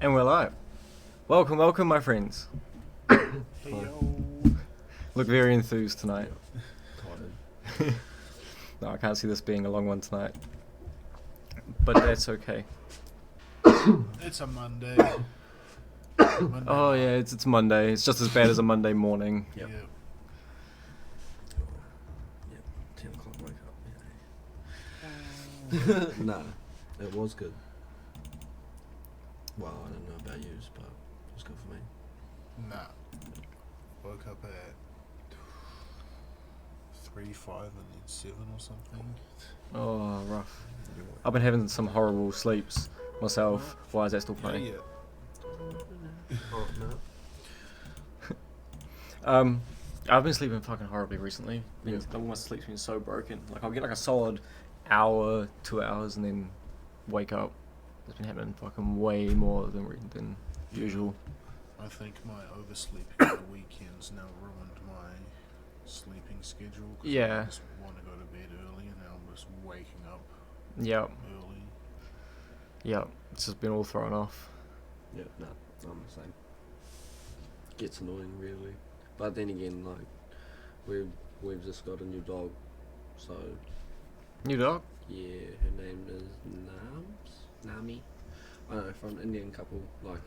And we're live. Welcome, welcome, my friends. Hey, yo. Look very enthused tonight. Tired. No, I can't see this being a long one tonight. But that's okay. It's a Monday. Oh yeah, it's Monday. It's just as bad as a Monday morning. Yep. Yep, 10 o'clock wake up. Yeah. Nah, it was good. Well, I don't know about you, but it was good for me. Nah. Woke up at 3, 5, and then 7 or something. Oh, rough. I've been having some horrible sleeps myself. Why is that still playing? Yeah. Oh, no. I've been sleeping fucking horribly recently. My sleep's been so broken. Like I'll get like a solid hour, 2 hours, and then wake up. It's been happening fucking way more than usual. I think my oversleeping on the weekends now ruined my sleeping schedule. 'Cause Yeah. I just want to go to bed early, and now I'm just waking up Yep. early. Yep. It's just been all thrown off. Yeah, nah, I'm the same. Gets annoying, really. But then again, like, we've just got a new dog, so New dog? yeah, her name is Nami. I don't know, from an Indian couple. Like,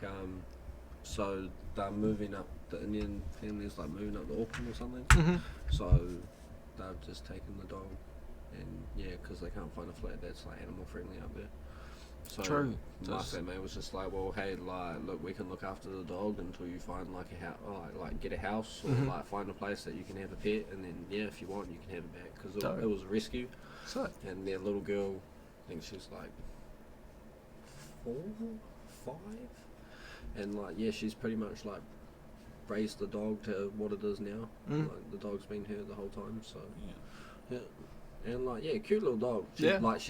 so they're moving up. The Indian family's like moving up to Auckland or something. Mm-hmm. So they've just taken the dog, and yeah, because they can't find a flat that's like animal friendly up there. So True. my Just- flatmate was just like, well, hey, like, look, we can look after the dog until you find like a house, like get a house or Mhm. like find a place that you can have a pet, and then yeah, if you want, you can have it back because Dope. it was a rescue, So, and their little girl, I think she's like 4, 5, and like yeah, she's pretty much like raised the dog to what it is now. Mm. Like the dog's been her the whole time, so Yeah. yeah. And like yeah, cute little dog. Yeah. Like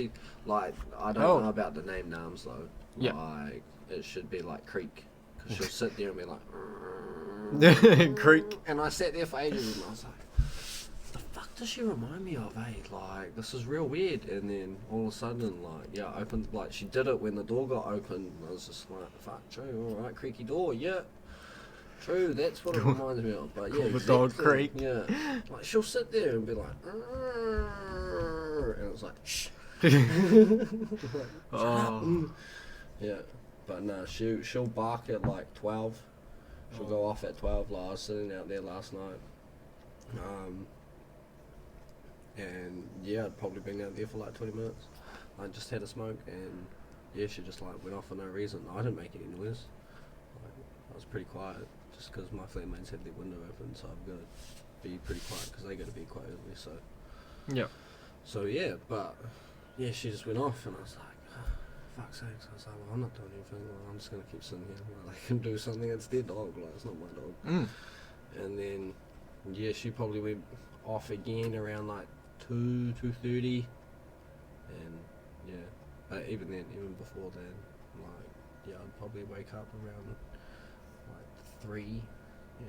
I don't Oh. know about the name names though. Yeah. Like it should be like Creek, because she'll sit there and be like. Creek. And I sat there for ages and I was like, the fuck does she remind me of? Like this is real weird. And then all of a sudden, like yeah, opened like she did it when the door got open. I was just like, fuck, true, all right, creaky door, yeah. True, that's what it reminds me of. But yeah, Call the dog exactly, Creek. Yeah, like she'll sit there and be like, and it was like, shh. Oh. Yeah, but no, she'll bark at like 12. She'll go off at 12. Like I was sitting out there last night, and yeah, I'd probably been out there for like 20 minutes. I just had a smoke, and yeah, she just like went off for no reason. I didn't make any noise. Like, I was pretty quiet, just because my flatmates had their window open, so I've got to be pretty quiet because they got to be quite early. Yep. So yeah, but yeah, she just went off, and I was like, oh, fuck's sakes. I was like, well, I'm not doing anything. Like, I'm just gonna keep sitting here. Like, they can do something. It's their dog. Like, it's not my dog. Mm. And then yeah, she probably went off again around like 2:30, and yeah, but even before then, like yeah, I'd probably wake up around like 3.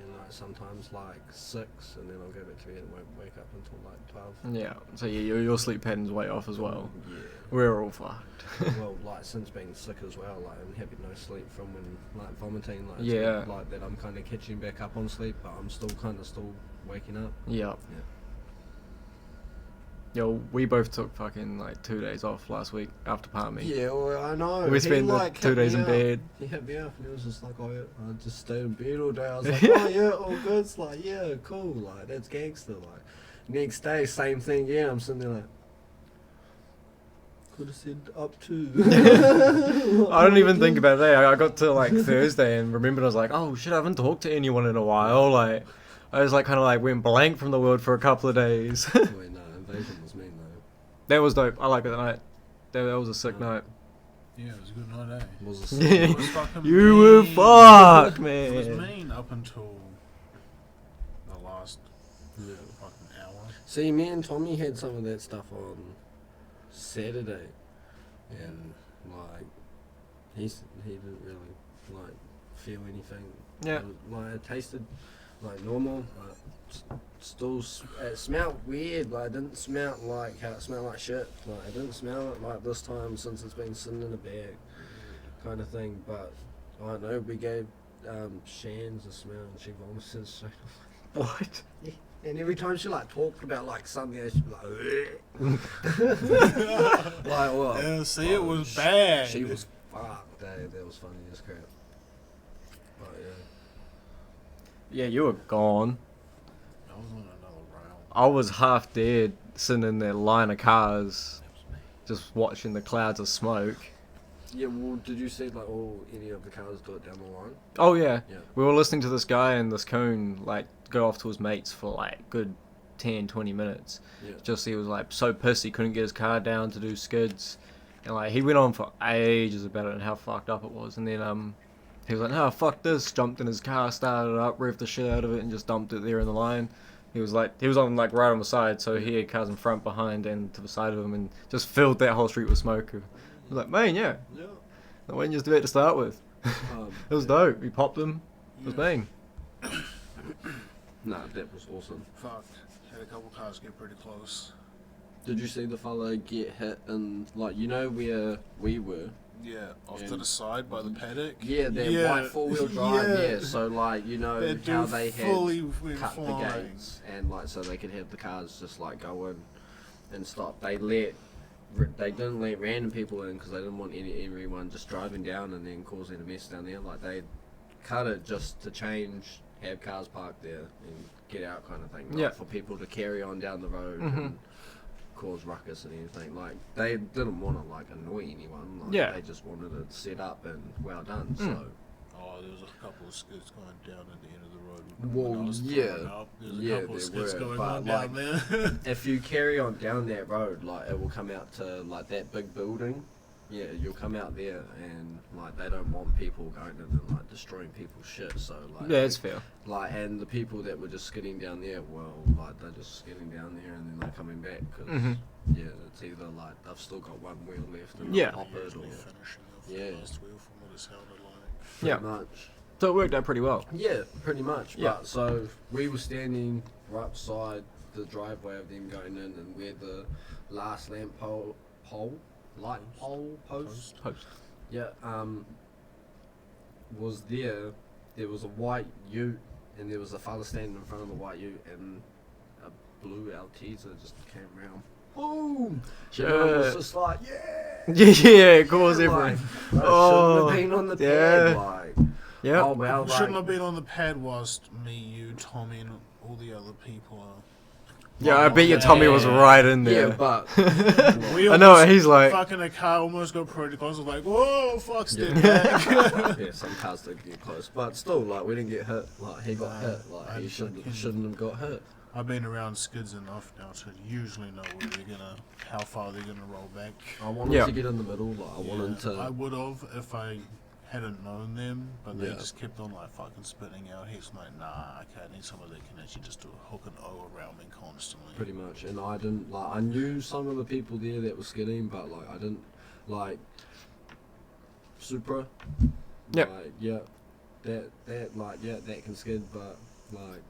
And like sometimes like 6, and then I'll go back to bed and won't wake up until like 12. Yeah. So yeah, your sleep pattern's way off as well. Yeah. We're all fucked. Well, like since being sick as well, like I'm having no sleep from when like vomiting, like Yeah. it's like that. I'm kind of catching back up on sleep, but I'm still waking up. Yep. Yeah. Yo, we both took fucking like 2 days off last week after Palmy. Yeah, well, I know. We spent the 2 days in bed. He hit me up, and it was just like, oh, yeah, I just stayed in bed all day. I was like, oh yeah, all good. It's like, yeah, cool. Like that's gangster. Like next day, same thing. Yeah, I'm sitting there like. Could have said up to. I don't even think about that. I got to like Thursday and remembered I was like, oh shit, I haven't talked to anyone in a while. Like, I was like kind of like went blank from the world for a couple of days. Wait, no, invasion was mean though. That was dope. I like it that night. That was a sick night. Yeah, it was a good night, eh? Was Yeah. It was fucking You were mean. fucked, It was man. mean up until the last Yeah. fucking hour. See, me and Tommy had some of that stuff on Saturday, and like he didn't really like feel anything. Yeah. Like it tasted like normal, but still it smelled weird. Like it didn't smell like how it smelled like shit. Like it didn't smell it like this time since it's been sitting in a bag, kind of thing. But I know, we gave Shan's a smell and she vomited straight off. What? And every time she like talked about like something, she'd be like, like what? Yeah, see, it was bad. She was fucked. That was funny as crap. But yeah. Yeah, you were gone. I was on another round. I was half dead, sitting in that line of cars, just watching the clouds of smoke. Yeah, well, did you see like any of the cars do it down the line? Oh yeah. Yeah. We were listening to this guy in this cone like go off to his mates for like good 10, 20 minutes. Yeah. Just he was like so pissed he couldn't get his car down to do skids, and like he went on for ages about it and how fucked up it was. And then he was like, "No, fuck this!" Jumped in his car, started it up, revved the shit out of it, and just dumped it there in the line. He was on like right on the side, so he had cars in front, behind, and to the side of him, and just filled that whole street with smoke. I was like, "Man, yeah, Yeah. the one you just about to start with." It was dope. We popped him. It was bang. Nah, that was awesome. Fuck. Had a couple cars get pretty close. Did you see the fella get hit and like where we were? Yeah, off to And- the side by the paddock. Yeah, that Yeah. white 4-wheel drive. Yeah. Yeah, so like That how dude they had fully went cut flying. the gates and like so they could have the cars just like go in and stop. They didn't let random people in because they didn't want everyone just driving down and then causing a mess down there. Like they cut it just to change, have cars parked there and get out kind of thing. Not Yeah. for people to carry on down the road Mhm. and cause ruckus and anything. Like they didn't want to like annoy anyone. Like, Yeah. They just wanted it set up and well done. Mm. So. Oh, there was a couple of skids going down at the end of the road. Well, when I was yeah. throwing up. There was a Yeah, couple of there skids were, going but, on like, down there. If you carry on down that road, like it will come out to like that big building. Yeah, you'll come out there and like they don't want people going in and like destroying people's shit. So like Yeah, it's fair. like and the people that were just skidding down there, well, like they're just skidding down there and then they're coming back because Mhm. yeah, it's either like they've still got one wheel left and Yeah. they'll pop it Usually or finishing off Yeah. the last wheel from what it sounded like. Yeah. pretty much. So it worked out pretty well. Yeah, pretty much. Yeah. But so we were standing right beside the driveway of them going in, and where the last light pole post, Post. yeah, was there. There was a white Ute, and there was a fella standing in front of the white Ute, and a blue Alteza just came around. Boom! Everyone was Yeah. just like, yeah. Yeah, of course, Yeah, everyone. like, Oh, shouldn't have been on the yeah. pad, like. Yeah. Oh well, Shouldn't like, have been on the pad whilst me, you, Tommy, and all the other people are. Yeah, I bet you Tommy was right in there. yeah, but We I know, almost- he's like, Fucking a car almost got pretty close. I was like, whoa, fuck, step Yeah. back. yeah, some cars did get close, but still, like we didn't get hit. Like he got hit. Like I he fucking- shouldn't have got hit. I've been around skids enough now to usually know where how far they're gonna roll back. I wanted Yeah. to get in the middle. Like I wanted I to. would have if I hadn't known them, but they Yeah. just kept on like fucking spitting out hits. I'm like, nah, okay, I need someone that can actually just do a hook and O around me constantly. Pretty much, and I didn't like. I knew some of the people there that were skidding, but like I didn't like Supra. Yep. Like yeah, that can skid, but like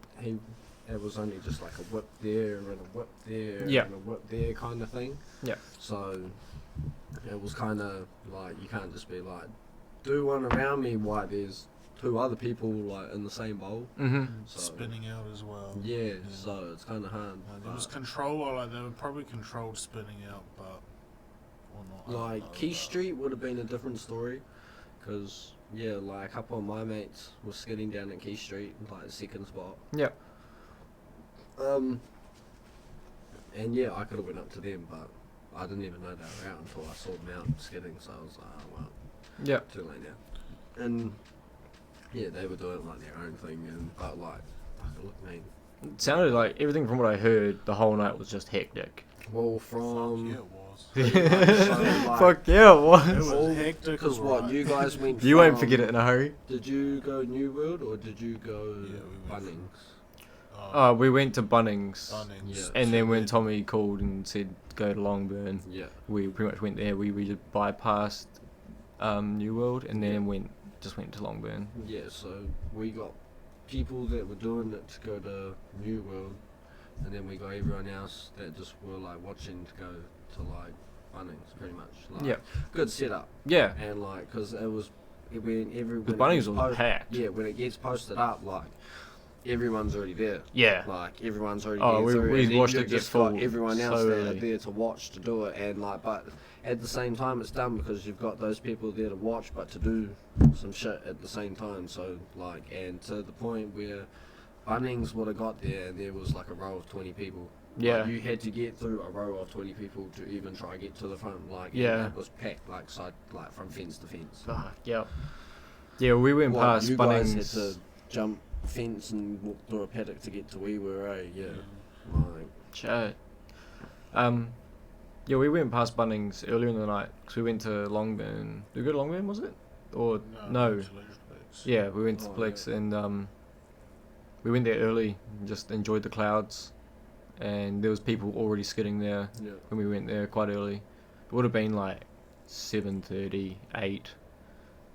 it was only just like a whip there and a whip there Yeah. and a whip there kind of thing. Yeah. So it was kind of like you can't just be like do one around me while there's two other people like in the same bowl. mm-hmm. So Spinning out as well. yeah, so it's kind of hard. It was but- control, or like they were probably controlled spinning out, but or not. I don't know, Like Key but- Street would have been a different story, because yeah, like a couple of my mates were skidding down at Key Street, like second spot. Yeah. And yeah, I could have went up to them, but I didn't even know they were out until I saw them out skidding. So I was like, oh well, Yeah. too late now. And yeah, they were doing like their own thing, and but like, look, man. It sounded like everything from what I heard, the whole night was just hectic. Well, Fuck from yeah, it was. like- Fuck yeah, it It was. was hectic. because what right. you guys went. You won't from- forget it in a hurry. Did you go New World or did you go Yeah, we went Bunnings? We went to Bunnings, Bunnings. Yeah. and then when Tommy called and said go to Longburn, Yeah. we pretty much went there. We just bypassed New World and then went to Longburn. Yeah, so we got people that were doing it to go to New World, and then we got everyone else that just were like watching to go to like Bunnings, pretty much. Like, Yeah. good setup, Yeah. and like, cause it was when Because Bunnings was packed. Yeah, when it gets posted up, like everyone's already there. Yeah. Like everyone's already Oh, there. we watched it just get full got everyone else so that early. are there to watch to do it, and like, but at the same time, it's done because you've got those people there to watch, but to do some shit at the same time. So like, and to the point where Bunnings would have got there, and there was like a row of 20 people. Yeah. Like, you had to get through a row of 20 people to even try to get to the front. Like, Yeah. and it was packed, like from fence to fence. Fuck, yeah. Yeah, we went What, past you Bunnings. guys had to jump fence and walk through a paddock to get to where we were, eh? Yeah. Like, Shit. Yeah, we went past Bunnings earlier in the night because we went to Longburn. Did we go to Longburn, was it? Or no? Yeah, we went to Plex and we went there early and just enjoyed the clouds. And there was people already skidding there yeah. when we went there quite early. It would have been like 7:30, 8.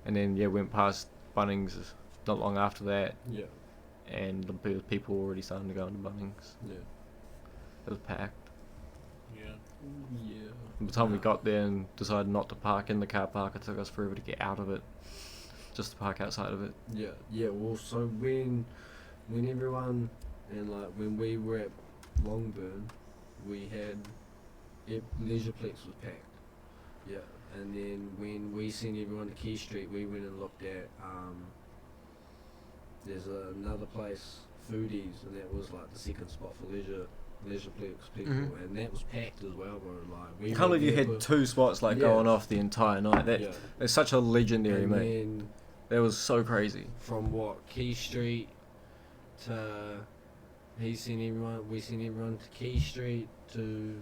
And then, yeah, went past Bunnings not long after that. Yeah. And the people were already starting to go into Bunnings. Yeah. It was packed. Yeah. Yeah. By the time we got there and decided not to park in the car park, it took us forever to get out of it. Just to park outside of it. Yeah. Yeah. Well, so when everyone and like when we were at Longburn, we had Leisureplex was packed. Yeah. And then when we sent everyone to Key Street, we went and looked at there's another place, Foodies, and that was like the second spot for Leisureplex people, Mhm. and that was packed as well, bro. Like we I can't believe you there had 2 spots like Yeah. going off the entire night. That yeah. It's such a legendary, And mate. then That was so crazy. from what Key Street to we sent everyone to Key Street to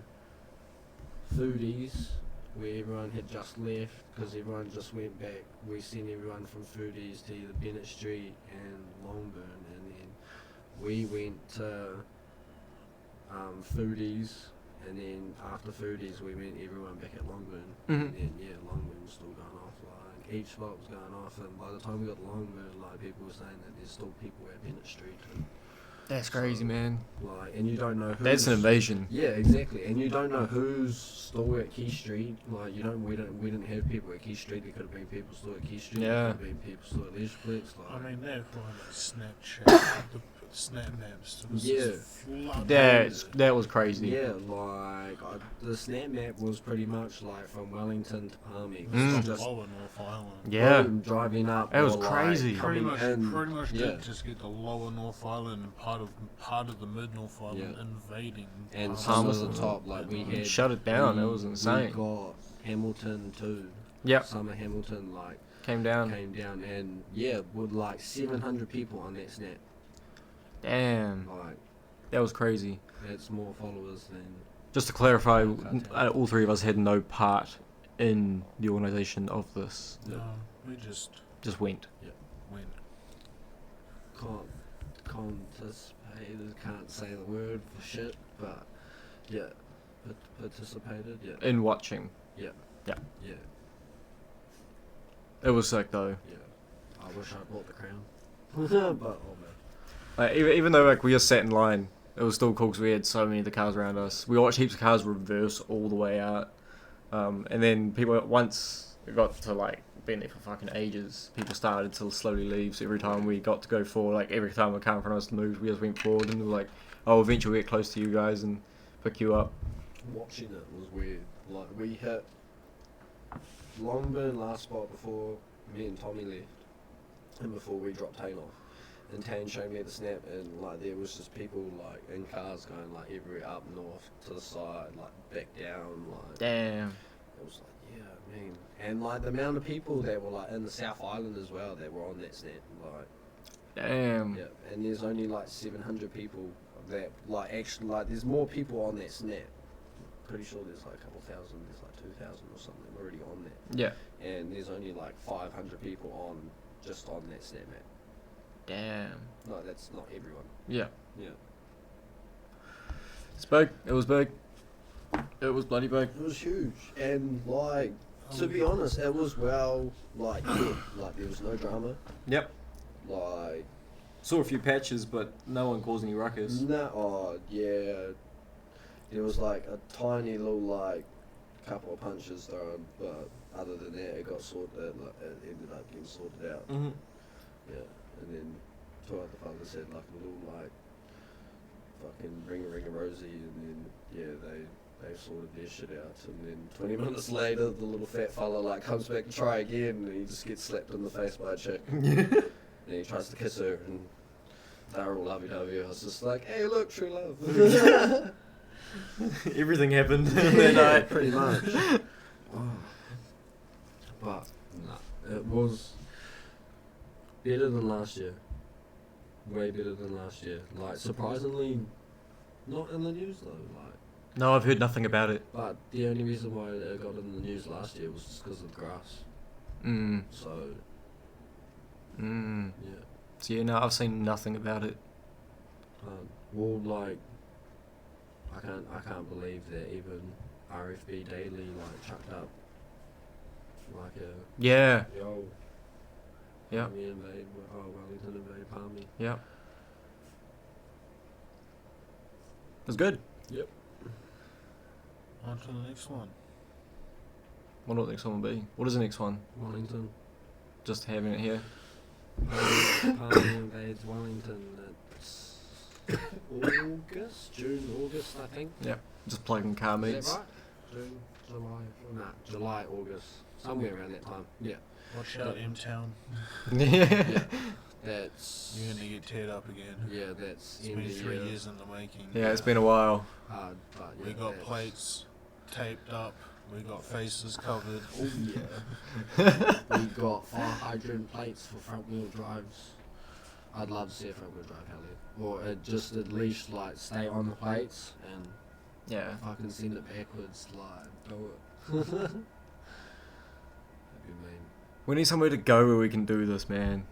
Foodies, where everyone had just left because everyone just went back. We sent everyone from Foodies to either Bennett Street and Longburn, and then we went to Foodies, and then after Foodies we went everyone back at Longburn, Mhm. and then yeah, Longburn was still going off. Like each spot was going off, and by the time we got to Longburn, like people were saying that there's still people at Bennett Street. That's crazy, man. Like, and you don't know who's... That's an invasion. Yeah, exactly. And you don't know who's still at Key Street. Like, we didn't have people at Key Street. There could have been people still at Key Street. Yeah. There could have been people still at Leisureplex. Like, I mean, that Snapchat, the SnapMaps, it was Yeah. just flooded. That was crazy. yeah, like the snap map was pretty much like from Wellington to Palmy. It Mm. was just Lower North Island. Yeah. boom, driving up. That was or, like, crazy. Pretty coming much in. Yeah. did just get the lower North Island and part of the mid North Island Yeah. invading. And Palmerston. some of the Palmerston. top, like we had. Shut it down. We, That was insane. We got Hamilton too. Yep. Some of Hamilton like Came down. came down, and yeah, with like 700 people on that snap. Damn. Like That was crazy. that's more followers than. Just to clarify, Okay. all 3 of us had no part in the organisation of this. No, we just Just went. went. Participated, can't say the word for shit, but yeah, participated, yeah, In watching. yeah, Yeah. yeah, It was sick though. yeah. I wish I bought the crown, but oh man. Like, even though like we just sat in line, it was still cool because we had so many of the cars around us. We watched heaps of cars reverse all the way out, and then people once it got to like being there for fucking ages, people started to slowly leave. So every time we got to go forward, like every time a car in front of us moved, we just went forward and we were like, oh, eventually we get close to you guys and pick you up. Watching it was weird. Like we hit Longburn last spot before me and Tommy left, and before we dropped Tane off. And Tane showed me the snap, and like there was just people like in cars going like everywhere up north to the side, like back down, like Damn. it was like yeah, man. And like the amount of people that were like in the South Island as well that were on that snap, like Damn. yeah. And there's only like 700 people that like actually like there's more people on that snap. Pretty sure there's like a couple thousand, there's like 2,000 or something already on that. Yeah. And there's only like 500 people on just on that snap map. Damn. No, that's not everyone. Yeah. Yeah. It's big. It was big. It was bloody big. It was huge. And like to be honest, it was well like yeah, like there was no drama. Yep. Like Saw a few patches, but no one caused any ruckus. no oh yeah. There was like a tiny little like couple of punches thrown, but other than that, it got sorted. Like it ended up getting sorted out. Mm-hmm. Yeah, and then two other fellas had like a little like fucking ring a rosy, and then they sorted their shit out, and then 20 minutes later the little fat fella like comes back to try again, and he just gets slapped in the face by a chick, and he tries to kiss her, and they're all lovey-dovey. I was just like, hey look, true love. Everything happened that night. Pretty much. Oh. But nah, it was better than last year. Way better than last year. Like surprisingly, not in the news though. Like, No, I've heard nothing about it. but the only reason why it got in the news last year was just because of the grass. Mm. So Mm. yeah. So yeah, no, I've seen nothing about it. Well, like I can't believe that even RFB Daily like chucked up like a Yeah. yo. Yeah. Palmy invade. Oh, Wellington invade Palmy. Yeah. It was good. Yep. On to the next one. Wonder what the next one will be. What is the next one? Wellington. Just having it here. Palmy invades Wellington. It's August, I think. Just plugging car Is meets. that right? June, July. Nah, July, August, somewhere around that time. Yeah. Watch out, M-Town. Yeah. That's. You're gonna get teared up again. Yeah, that's. It's end been of 3 year. years in the making. Yeah, it's been a while. Hard, but yeah, We got that's- plates taped up. We got faces covered. Oh yeah. We got fire hydrant plates for front wheel drives. I'd love to see a front wheel drive heli, or just at least like stay on the plates and Yeah. fucking send it backwards. Like do it. That'd be mean. We need somewhere to go where we can do this, man.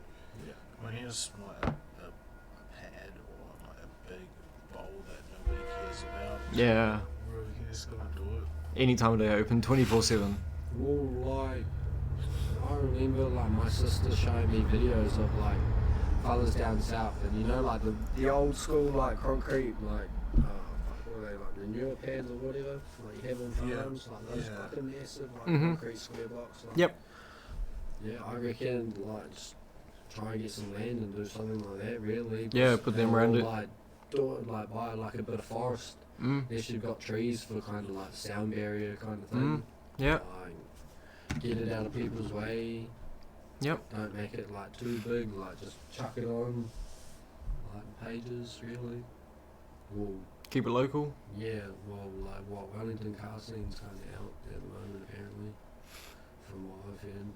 Yeah. We need like a pad or like a big bowl that nobody cares about. Yeah. Where we can just go and do it. Any time of day open, 24/7. Well, like, I remember, like, my sister showing me videos of, like, fellas down south, and you know, like, the old school, like, concrete, like, what are they, like, manure pads or whatever, like, you have on Yeah. farms, like, those Yeah. fucking massive, like, Mhm. concrete square box. Like, Yep. Yeah, I reckon, like, just try and get some land and do something like that, really. Yeah, put them around it. Like, do it, like, buy, like, a bit of forest. Mm. If you've got trees for kind of, like, sound barrier kind of thing. Mm. Yeah. Get it out of people's way. Yep. Don't make it like too big. Like just chuck it on, like pages really. Well, Keep it local. yeah. Well, like what Wellington car scene's kind of out at the moment apparently, from what I've heard. And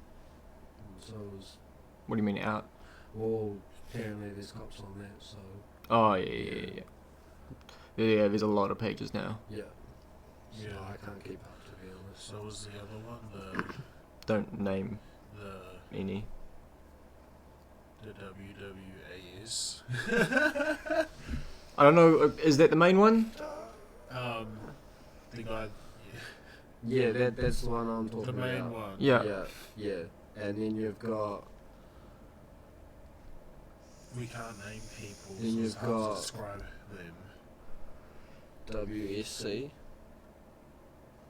so is What do you mean out? well, apparently there's cops on that. So Oh yeah. Yeah, there's a lot of pages now. yeah. So Yeah. I can't keep up to be honest. So was the other one Don't name the any. WWAS? I don't know. Is that the main one? The guy, Yeah, that's the one I'm talking the main about. one. Yeah. Yeah. And then you've got We can't name people. Then so you've it's hard got- to describe them. WSC.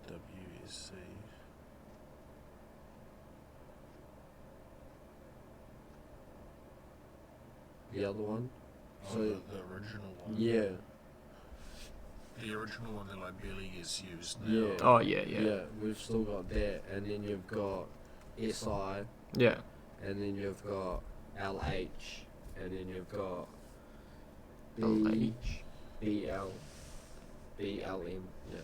WSC. The other one. Oh, So- the original one. Yeah. The original one that like barely gets used now. Yeah. Oh yeah. Yeah, we've still got that, and then you've got SI, Yeah. and then you've got LH, and then you've got LH. BL, BLM. Yeah.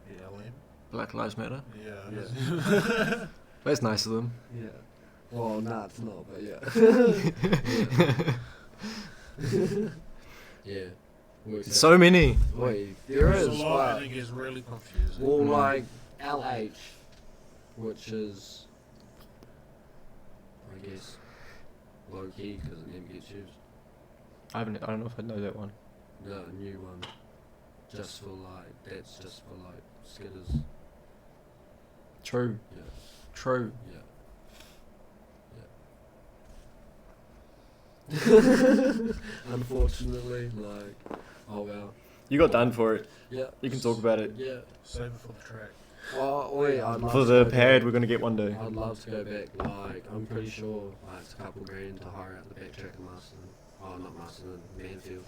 BLM. Black Lives Matter. Yeah. That's nice of them. Yeah. Well, nah, it's not, but yeah. Yeah. Works out. So many. Wait, there There's is, a lot, but and it gets really confusing. well, Mm. like LH, which is, I guess, low key because it never gets used. I don't know if I know that one. No, a new one, just for like that's just for like skidders. True. Yeah, True. yeah, yeah. Unfortunately, like, oh well. You got done for it. Yeah. You can talk about it. Yeah. Save it for the track. Oh, wait, I'd love For to the go pad, back. we're gonna get one day. I'd love to go back. Like, I'm pretty sure it's a couple grand to hire out the back track in Marston. Oh, not Marston, Manfield.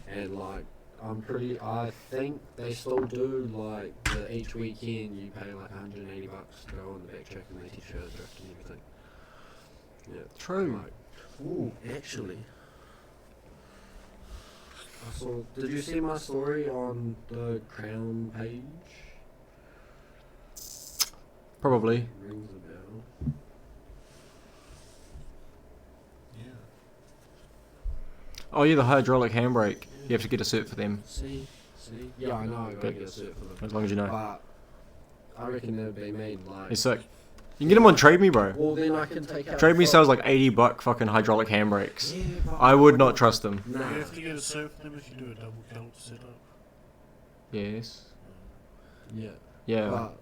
And like, I think they still do like each weekend you pay like $180 to go on the back track and they teach you how to drift and everything. Yeah. True. Like, ooh, actually. Did you see my story on the Crown page? Probably. Rings a bell. Yeah. Oh yeah, the hydraulic handbrake. You have to get a cert for them, See? Yeah, I know I gotta Good. get a cert for them. as long as you know. But I reckon they'd be made like. It's sick. You can get them on Trade Me, bro. Well, then I can take out. Trade Me foot- sells like $80 fucking hydraulic handbrakes. Yeah, but I would not trust them. Nah. You have to get a cert for them if you do a double Colt setup. Yes. Yeah. Yeah. But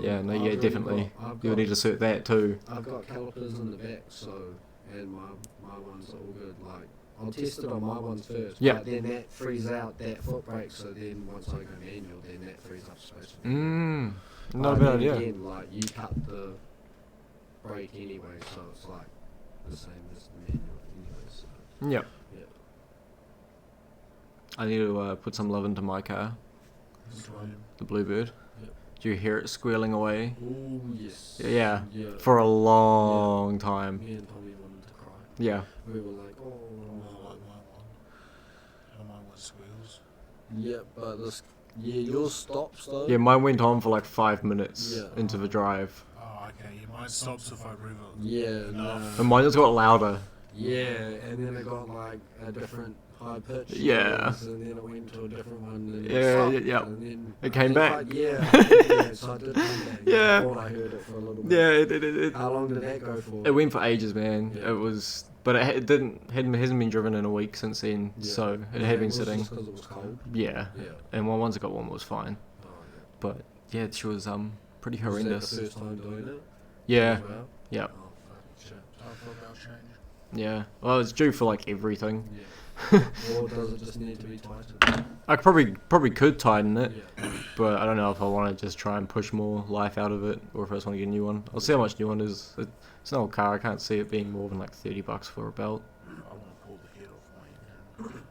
Yeah, no, I've yeah, already definitely. I've You'll need to cert that too. I've got calipers in the back, so and my ones are all good. Like I'll test it on my ones first. Yeah. But then that frees out that foot brake, so then once I go manual, then that frees up space. For Mmm. Not a But bad then idea. Again, like you cut the brake anyway, so it's like the same as the manual anyway. So Yep. yeah. I need to put some love into my car, That's why the Bluebird. Yep. Do you hear it squealing away? Ooh yes. Yeah. Yeah. For a long time. Me and Tommy wanted to cry. Yeah. We were like, oh. I like my one. I like my squeals. Yeah, but this. Yeah, yours stops though. Yeah, mine went on for like 5 minutes Yeah. into the drive. Oh, okay. Yeah, mine stops if I rev it. Yeah, Enough. And mine just got louder. Yeah, and then it got like a different high pitch. Yeah. noise, and then it went to a different one. And Yeah, it stopped, yeah, yeah. And then It came I back. think yeah, so I did come back. Yeah. I thought I heard it for a little bit. Yeah, it How long did that go for? It went for ages, man. Yeah. It was, but it hasn't been driven in a week since then. Yeah. So it And had that been was sitting. just 'cause it was cold. Yeah, Yeah. and once it got warm, it was fine. Oh, But yeah, she was pretty yeah. Was horrendous. that the first time doing it? Yeah, As well? yeah, Oh, fucking shit. I thought about change. yeah. Well, it's due for like everything. Yeah. Or does it just need to be tightened? I probably could tighten it, Yeah. but I don't know if I want to just try and push more life out of it, or if I just want to get a new one. I'll see how much new one is. It's an old car. I can't see it being more than like $30 for a belt. I want to pull the head off my engine.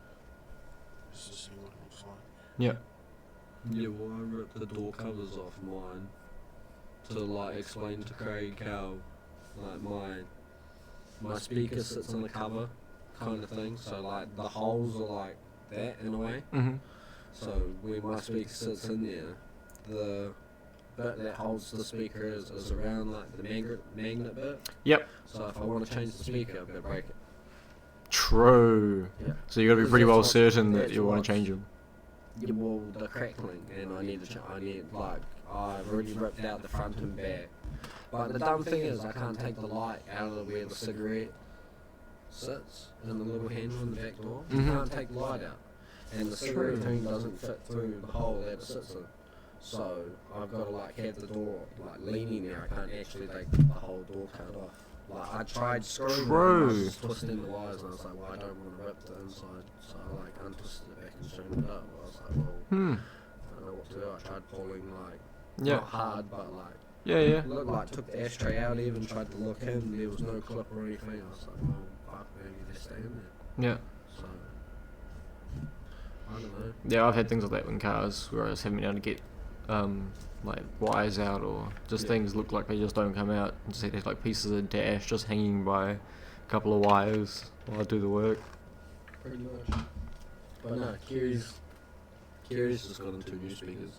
Just to see what it looks like. Yeah. Yeah, well, I ripped the door covers off mine to like explain to Craig how like my speaker sits in the cover kind of thing. So like the holes are like that in a way. Mhm. So when my speaker sits in there, the bit that holds the speaker is around like the magnet bit. Yep. So if I want to change the speaker, I've got to break it. True. Yeah. So you got to be Because pretty that's well what- certain that that's you want what's- to change them. Yeah, well, the crackling, and I need like, I've already ripped out the front and back. But the dumb thing is, I can't take the light out of where the cigarette sits, in the little handle in the back door. You Mhm. can't take the light out. And the cigarette thing doesn't fit through the hole that it sits in. So, I've got to like have the door like leaning there. I can't actually take the whole door cut off. Like, I tried screwing it, and I was just twisting the wires, and I was like, well, I don't want to rip the inside. So I like untwisted it back and straightened it up. I was like, well, Hmm. I don't know what to do. I tried pulling like Yeah. not hard, but like Yeah, yeah. looked like took the ashtray out. Even tried to look in. There was no clip or anything. I was like, well, fuck, maybe they're staying there. Yeah. So I don't know. Yeah, I've had things like that in cars where I just haven't been able to get like wires out, or just Yeah. things look like they just don't come out. And just there's like pieces of dash just hanging by a couple of wires while I do the work. Pretty much. But no, Kiri's just got him 2 new speakers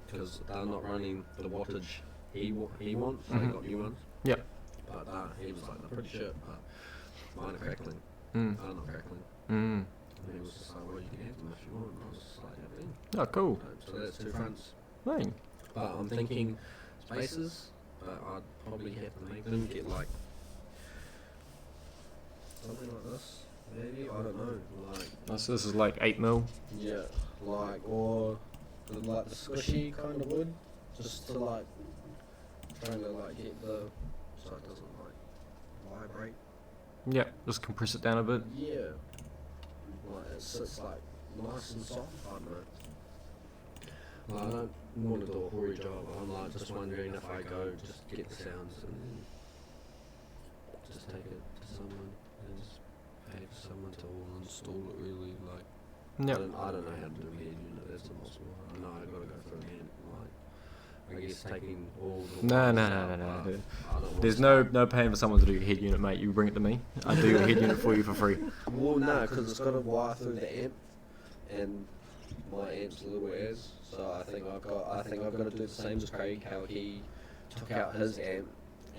because they're not running the wattage he wants. So Mhm. they got new ones. Yep. But he was like, they're pretty shit, but mine are crackling. Mm. I'm not crackling. Mm. And he was just like, well, you can have them if you want. And I was just like, yeah, then. Oh, cool. So that's 2 fronts. Dang. But I'm thinking spaces, but I'd probably have to make them get like something like this. Maybe, I don't know. Like, This is like 8mm. yeah, like, or like the squishy kind of wood, just to like, trying to like get the, so it doesn't like vibrate. Yeah, just compress it down a bit. Yeah. Like, it sits like nice and soft, I don't know. Like, want to do a hoary job. I'm like just wondering if I go just get the sounds and then just take it to someone and just pay for someone to all install it. Really, like Yeah. I don't know how to do a head unit. That's impossible. I know I gotta go for a hand. Like I guess taking all the No, stuff, dude. I don't want There's to no paying for someone to do your head unit, mate. You bring it to me. I do your head unit for you for free. Well, no, because it's got to wire through the amp, and my amp's little as. So I think I've got to do the same as Craig. How he took out his amp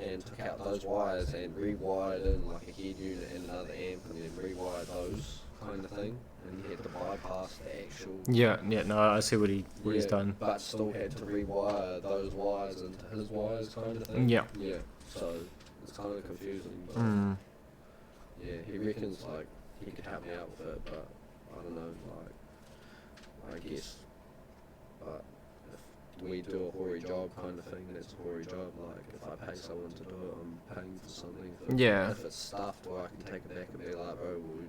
and took out those wires and rewired in like a head unit and another amp, and then rewired those kind of thing. And he had to bypass the actual. Yeah, no, I see what he's done. But still had to rewire those wires into his wires, kind of thing. Yeah. Yeah. So it's kind of confusing, but. Yeah, he reckons like he could help me out with it, but I don't know, like I guess. But if we do a hoary job kind of thing, that's a hoary job. Like if I pay someone to do it, I'm paying for something. Yeah. If it's stuffed, or I can take it back and be like, bro, well,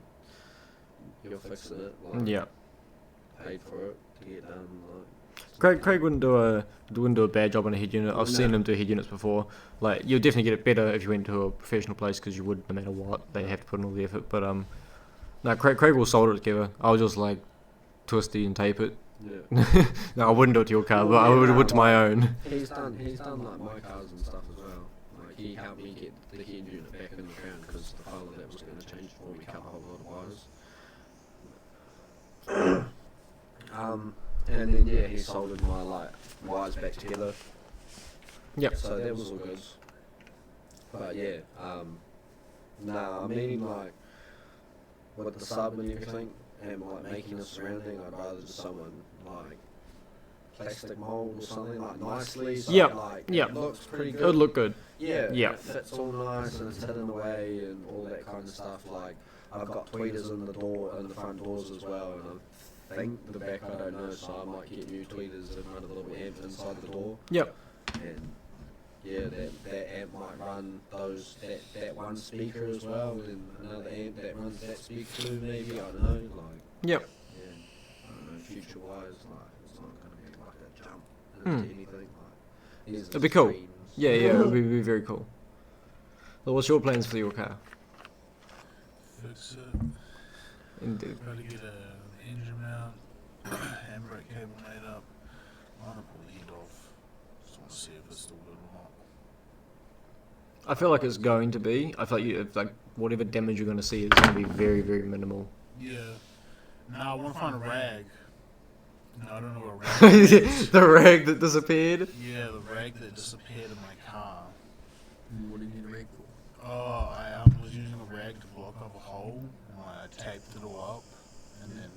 you're fixing it. Like, Yeah. Paid for it to get done. Craig wouldn't do a bad job on a head unit. I've seen him do head units before. Like you'll definitely get it better if you went to a professional place because you would no matter what. They have to put in all the effort. But no, Craig will solder it together. I'll just like twist it and tape it. Yeah. No, I wouldn't do it to your car, Well, but I yeah, would to my own. He's done like my cars and stuff as well. Like he helped me get the head unit back in the ground because the fella that was going to change for me cut a whole lot of wires. And then he soldered my like wires back together. Yep. So that was all good. But yeah, I mean like with the sub and everything, and like making a surrounding, I'd rather just someone like plastic mold or something like nicely. So it looks pretty good. It would look good. Yeah. Yeah. It fits all nice and it's hidden away and all that kind of stuff. Like I've got tweeters in the front doors as well, and I think the back I don't know, so I might get new tweeters and run a little amp inside the door. Yep. And yeah, that amp might run that one speaker as well, and another amp that runs that speaker too, maybe, I don't know, like. Yep. Yeah, I don't know, future wise, like, it's not going to be like a jump into anything, like. It'd be cool. Yeah, it would be very cool. So what's your plans for your car? Fix it. Indeed. Try to get an engine mount, handbrake cable made up. I'm gonna pull the head off. Just want to see if it's still good or not. I feel like it's going to be. I feel like whatever damage you're going to see is going to be very, very minimal. Yeah. Now I want to find a rag. No, I don't know what a rag is. The rag that disappeared. Yeah, the rag that disappeared in my car. What do you need a rag for? Oh, I was using a rag to block up a hole, and I taped it all up, and then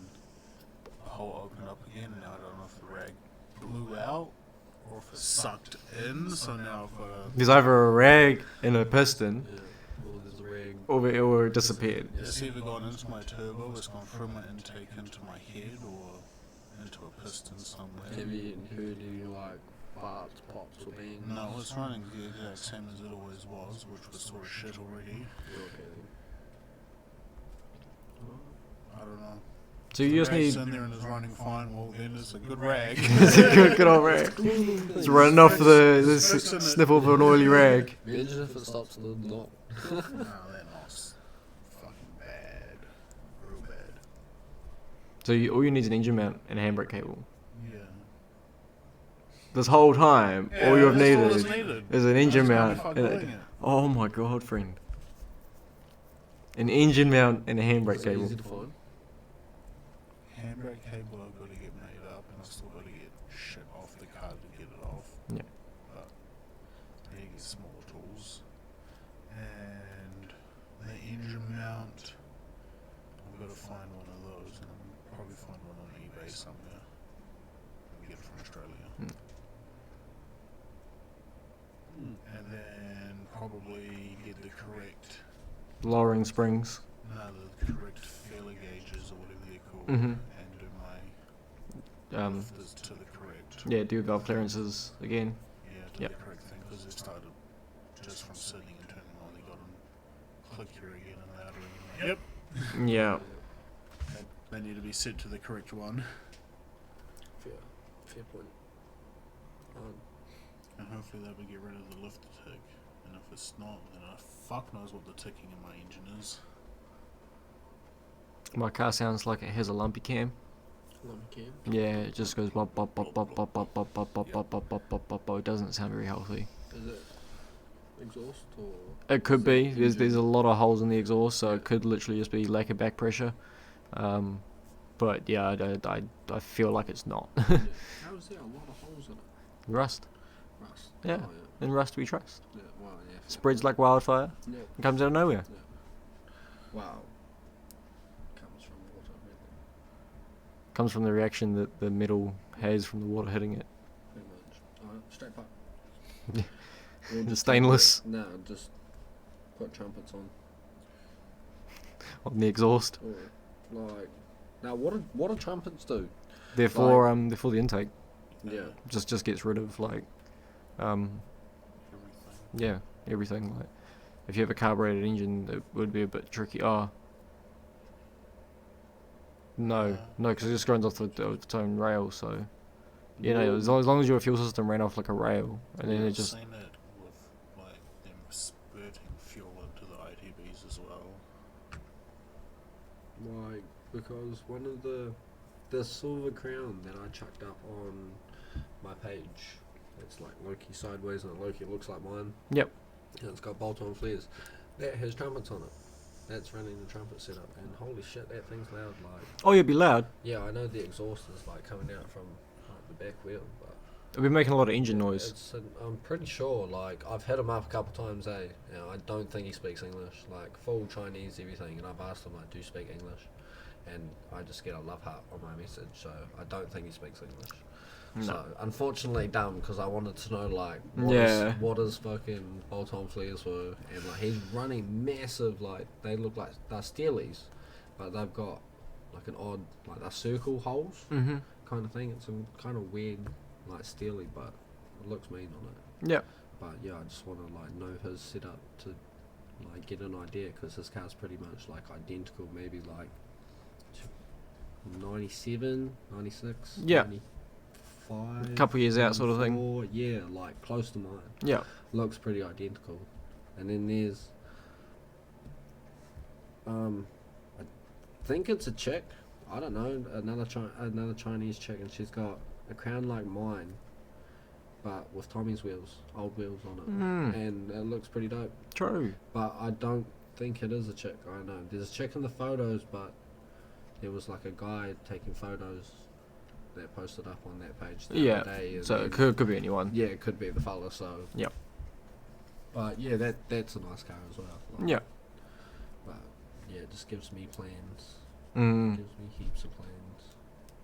the hole opened up again, and now I don't know if the rag blew out or if it sucked in, so now I've got to... There's either a rag and a piston, Yeah, well, there's a rag. or it disappeared. It's either gone into my turbo, it's gone through my intake into my head, or into a piston somewhere. Have you heard any like farts, pops, or bangs? No, it's running the exact same as it always was, which was sort of shit already. Okay. I don't know. So you just need. It's in there and it's running fine. Well, then it's a good rag. It's a good old rag. It's running off the sniffle of an oily rag. Imagine if it stops the knot. No, that knot's fucking bad. Real bad. So all you need is an engine mount and a handbrake cable. Yeah. This whole time, all you have that's all needed that's needed. is an engine That's mount. kinda And fucking it. oh my god, friend. An engine mount and a handbrake Is it cable. easy to find? Handbrake cable I've got to get made up, and I've still got to get shit off the car to get it off. Yeah. But I need to get smaller tools. And the engine mount, I've got to find one of those, and I'll probably find one on eBay somewhere. And get it from Australia. And then probably get the correct, Lowering springs. the correct failure gauges or whatever they're called, Mhm. and do my lifters to the correct. Yeah, do valve clearances again. Yeah, do Yep. the correct thing, because it started just from sitting and turning on. They got them clickier again and louder. And yep. Yeah. They need to be set to the correct one. Fair point. And hopefully they'll get rid of the lift tick. And if it's not, then fuck knows what the ticking in my engine is. My car sounds like it has a lumpy cam. Lumpy cam. Yeah, it just goes bop bop bop bop bop bop bop bop bop bop bop bop bop bop. It doesn't sound very healthy. Is it exhaust or? It could be. There's a lot of holes in the exhaust, so it could literally just be lack of back pressure. But yeah, I feel like it's not. How is there a lot of holes in it? Rust. Rust. Yeah. Oh, In rust we trust. yeah. Wow. Yeah. Spreads like wildfire. Yeah. It comes out of nowhere. Wow. Comes from water. Really. Comes from the reaction that the metal has from the water hitting it. Pretty much. Alright, straight pipe. Yeah. Or The just stainless. No, just put trumpets on. On the exhaust. Or like, now what do trumpets do? They're for the intake. Yeah. Just gets rid of like Everything. yeah, everything. Like if you have a carbureted engine, it would be a bit tricky. Oh. No, because it just runs off its own rail. So you know, as long as your fuel system ran off like a rail, and then it just I've seen it with like them spurting fuel into the ITBs as well. Like, because one of the silver crown that I chucked up on my page, it's like Loki sideways and Loki looks like mine. Yep. And it's got bolt-on flares. That has trumpets on it. That's running the trumpet setup, and holy shit, that thing's loud. Like, oh, you'd be loud. yeah, I know the exhaust is like coming out from like, the back wheel, but It'd be making a lot of engine noise. I'm pretty sure. Like, I've hit him up a couple times. You know, I don't think he speaks English. Like full Chinese, everything. And I've asked him, like, do you speak English? And I just get a love heart on my message. So I don't think he speaks English. No. So unfortunately, dumb, because I wanted to know like what his fucking bolt-on flares were, and like he's running massive. Like they look like they're steelies, but they've got like an odd like they're circle holes Mm-hmm. kind of thing. It's a kind of weird like steely, but it looks mean on it. Yeah. But yeah, I just want to like know his setup to like get an idea, because his car's pretty much like identical, maybe like 97, 96, Yeah. 95, Couple years out sort of thing. 94, yeah, like close to mine. Yeah. Looks pretty identical. And then there's I think it's a chick, I don't know, another Chinese chick, and she's got a crown like mine, but with Tommy's wheels, old wheels on it, and it looks pretty dope. True. But I don't think it is a chick. I don't know. There's a chick in the photos, but there was like a guy taking photos that posted up on that page the other day. And So it could be anyone. yeah, it could be the fella. So Yep. But yeah, that's a nice car as well. Like, Yeah. But yeah, it just gives me plans. Mm. Gives me heaps of plans.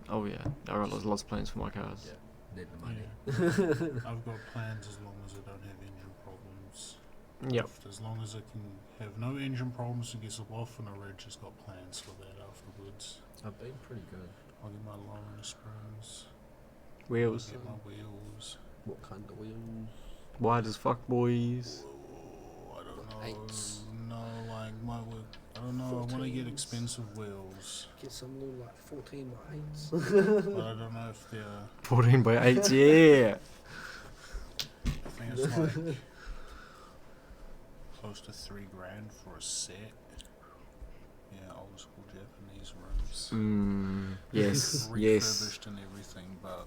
Oh yeah. I got lots of plans for my cars. Yeah. Need the money. I've got plans as long as I don't have engine problems. Yep. As long as I can have no engine problems and get some off on a ridge, has got plans for that afterwards. I've been pretty good. I'll get my lowering springs. Wheels. I'll get my wheels. What kind of wheels? Wide as fuck, boys. Oh, I don't know. Eights. No, like my wheel. I don't know. I want to get expensive wheels, Get some little like 14 by 8s. but I don't know if they're. 14 by 8, yeah. I think it's like close to $3,000 for a set. Yeah, old school Japanese rims. Yes. Yes. Refurbished and everything, but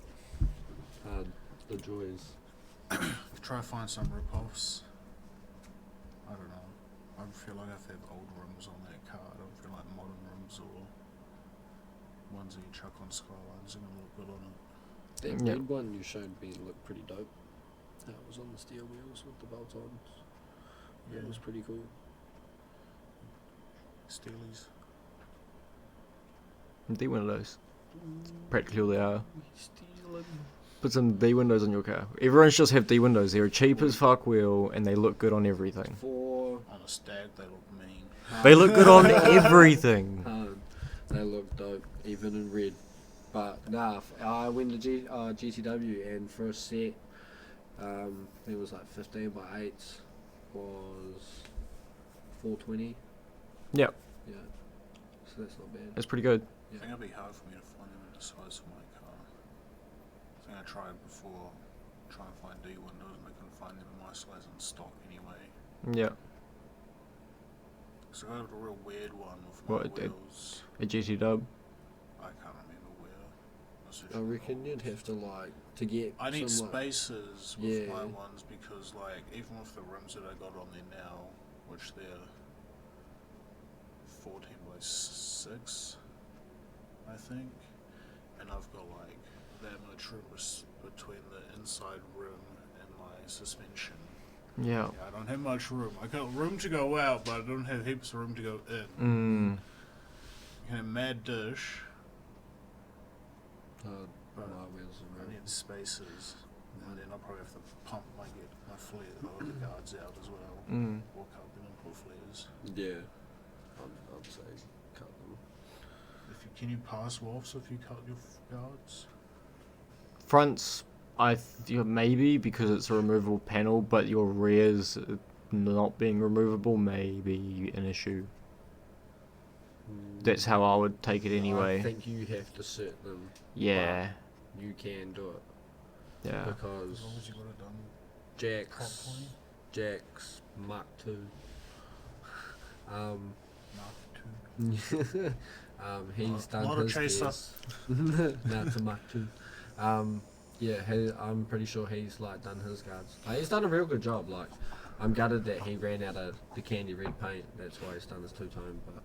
The joys. try to find some rip-offs. I don't know. I feel like I have to have old rims on that car. I don't feel like modern rims or ones that you chuck on Skylines are going to look good on it. That Yeah. red one you showed me looked pretty dope. That was on the steel wheels with the bolt-ons. That Yeah. was pretty cool. Steelies. D windows. Practically all they are. Stealing. Put some D windows on your car. Everyone should just have D windows. They're a cheap as fuck wheel and they look good on everything. For On a Stag, they look mean. They look good on everything. they look dope, even in red. But nah, I went to GTW, and for a set, it was like 15 by 8s was 420. Yep. Yeah, so that's not bad. That's pretty good. I think it'd be hard for me to find them in the size for my car. I think I tried before trying to find D windows, and I couldn't find them in my size in stock anyway. Yeah. So I got a real weird one with my What, wheels. A GT dub. I can't remember where. I reckon you'd have to like to get. I need some, spacers with yeah. my ones because, like, even with the rims that I got on there now, which they're 14 by 6, I think, and I've got like that much room between the inside rim and my suspension. Yeah. I don't have much room. I got room to go out, but I don't have heaps of room to go in. Kind of mad dish. my But wheels I are need spacers, and then I'll probably have to pump my flare, the guards out as well. Or cut them and put flares. Yeah, I'd say cut them. Can you pass WAFs if you cut your guards? Fronts, maybe because it's a removable panel, but your rears not being removable may be an issue. That's how I would take it anyway. I think you have to set them. Yeah. You can do it. Yeah. Because As long as you got it done Jack's Mark II. Mark II. He's done not a his chaser. gears. No, it's a Mark II. Yeah, I'm pretty sure he's like done his guards. He's done a real good job. Like, I'm gutted that he ran out of the candy red paint. That's why he's done his two-tone. But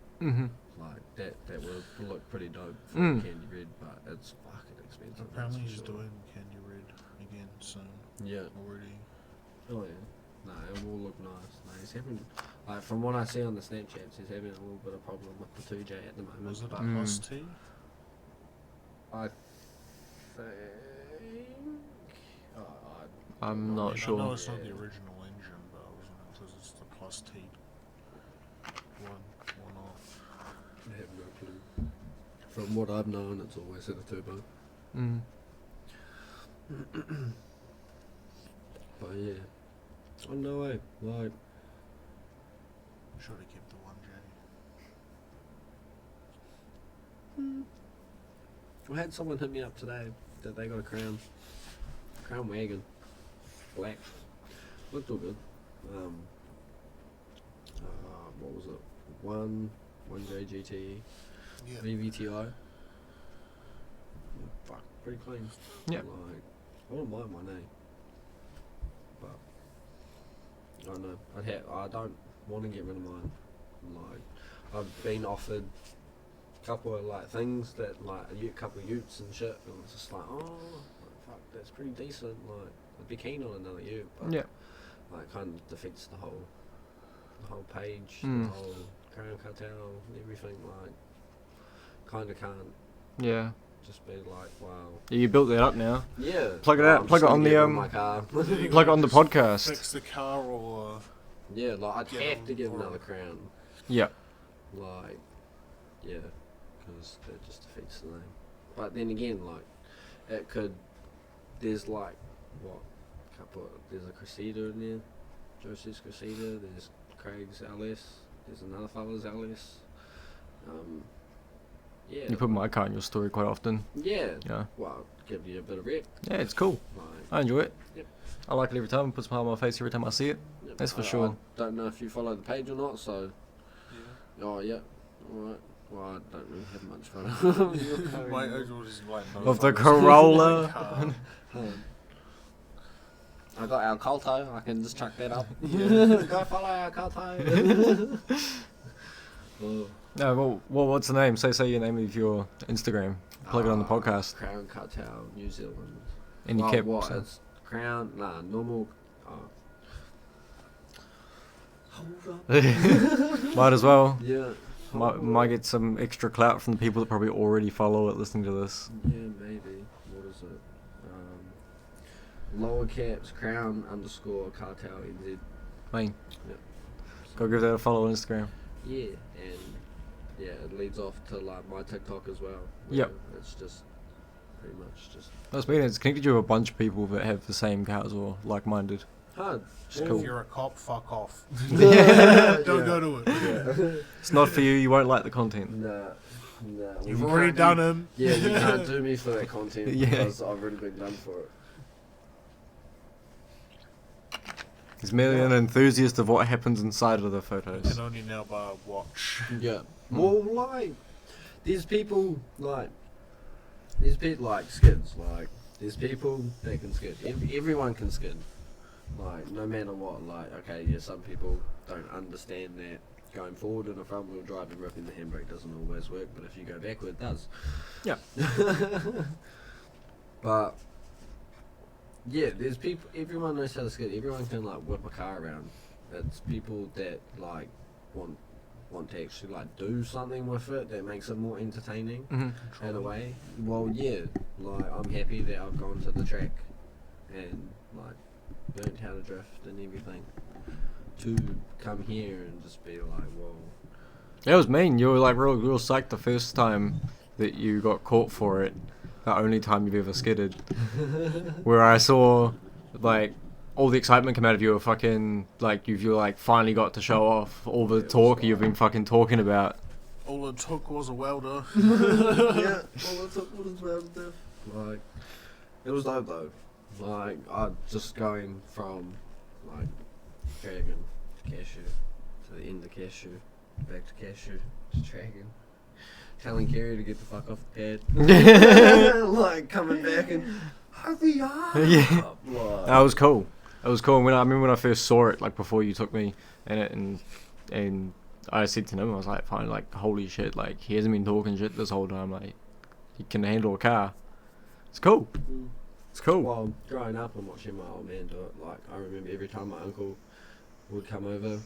like that would look pretty dope for candy red. But it's fucking expensive. Apparently that's he's for sure. doing Candy Red again soon. Yeah. Already. Oh yeah. No, it will look nice. No, he's having, like, from what I see on the Snapchats, he's having a little bit of problem with the 2J at the moment. Was it but a Plus T? I think. I'm not I sure. know it's not the original engine, but I wasn't because it's the Plus T one off. I have no clue. From what I've known, it's always had a turbo. But yeah. Oh no way. Like, Should have kept the 1J. I had someone hit me up today that they got a Crown wagon, black. Looked all good. What was it? 1J GTE. Yeah. VVTI. Fuck, pretty clean. Yeah. Like, I wouldn't mind one, eh? But I don't know. I don't want to get rid of mine. Like, I've been offered a couple of like things that like a couple of utes and shit, and it's just like, oh, like, fuck, that's pretty decent. Like, I'd be keen on another ute, but Yeah. like, kind of defeats the whole page, Mm. the whole crown cartel, everything. Like, kind of can't Yeah. just be like, wow. You built that up now. Yeah. Plug it well, out. I'm Plug just it on gonna the get rid of my car. Plug it on the podcast. Fix the car or Yeah, like, I'd Get have on to give board. another crown. Yeah. Like, yeah, because that just defeats the name. But then again, like, it could. There's like what? There's a Cressida in there. Joseph's Cressida. There's Craig's LS. There's another fella's LS. Yeah. You put my car in your story quite often. Yeah. Yeah. Well, give you a bit of rep. Yeah, it's cool. Like, I enjoy it. Yep. I like it every time. It puts a smile on my face every time I see it. yep, That's for I sure. don't know if you follow the page or not, so. yeah. Oh, yeah. Alright. Well, I don't really have much fun. My is like Of the Corolla. car. I got our Colto, I can just chuck that up. Yeah. Go follow our Colto. Oh, No, well, what's the name? Say your name of your Instagram. Plug it on the podcast. Crown Cartel, New Zealand. And you Well, kept. what? It's Crown, normal. Oh. Hold up. Might as well. Yeah. Might get some extra clout from the people that probably already follow it listening to this. Yeah, maybe. What is it? Lower caps, Crown _ Cartel NZ. Mate, Yep. go give that a follow on Instagram. Yeah, and yeah, it leads off to like my TikTok as well. Yep. It's just pretty much just That's mean. It's connected you with a bunch of people that have the same cars or like-minded. hard. Just If cool. you're a cop, fuck off. Yeah. Don't go to it. Yeah. It's not for you. You won't like the content. Nah. You've already done him. Yeah, you can't do me for that content Yeah. because I've already been done for it. He's merely an enthusiast of what happens inside of the You photos. can only now buy a watch. Yeah. Well, like, there's people like skids. Like, there's people that can skid. Everyone can skid. Like, no matter what. Like, okay, yeah, some people don't understand that going forward in a front wheel drive and ripping the handbrake doesn't always work, but if you go backward, it does. Yeah. But yeah, there's people. Everyone knows how to skid. Everyone can like whip a car around. It's people that like want to actually like do something with it that makes it more entertaining in a way. Well, yeah, like I'm happy that I've gone to the track and like learned how to drift and everything to come here and just be like, whoa. That was mean. You were like real psyched the first time that you got caught for it. The only time you've ever skidded. Where I saw like all the excitement come out of you. Fucking like you like finally got to show off all the talk you've been fucking talking about. All it took was a welder. Yeah, all it took was welder. Like, it was dope though. Like, I just going from like Dragon to Cashew to the end of Cashew, back to Cashew to Dragon. Telling Kerry to get the fuck off the pad. Like, coming back and hurry up. Yeah. Like, That was cool. That was cool. And I remember when I first saw it, like before you took me in it, and I said to him, I was like, fine, like holy shit, like he hasn't been talking shit this whole time. Like he can handle a car. It's cool. It's cool. Well, growing up and watching my old man do it, like I remember every time my uncle would come over, like,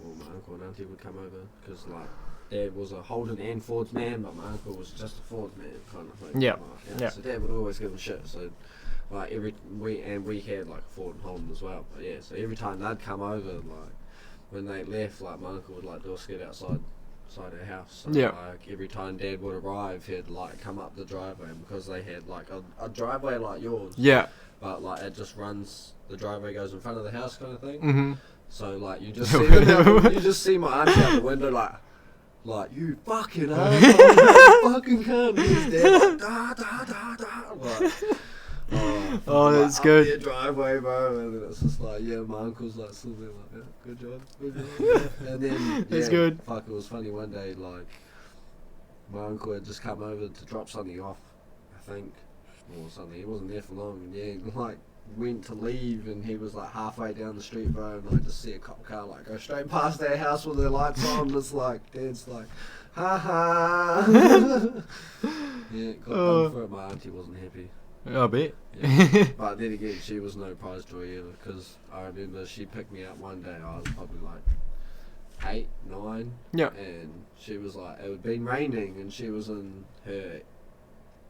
well, my uncle and auntie would come over, because like Dad was a Holden and Ford's man, but my uncle was just a Ford's man kind of thing. Yeah. Like, Yeah. So Dad would always give him shit. So like we had like a Ford and Holden as well. But yeah, so every time they'd come over, like when they left, like my uncle would like do a skid outside our house. So Yeah. like every time Dad would arrive, he'd like come up the driveway, and because they had like a driveway like yours. Yeah. But like it just runs, the driveway goes in front of the house kind of thing. Mhm. So like you just see them you just see my auntie out the window like you fucking asshole, fucking cunt. And his dad like da da da da. Like, Oh, that's up good. their driveway, bro, and then it's just like, yeah, my uncle's like still there, like, yeah, good job. And then That's yeah, good. Fuck, it was funny one day, like my uncle had just come over to drop something off, I think, or something. He wasn't there for long, and yeah, like went to leave, and he was like halfway down the street, bro, and I just see a cop car like go straight past their house with their lights on. And it's like Dad's like, ha ha. Yeah, got done for it. My auntie wasn't happy. I bet. Yeah. But then again, she was no prize joy either, because I remember she picked me up one day. I was probably like 8, 9. Yeah. And she was like, it had been raining, and she was in her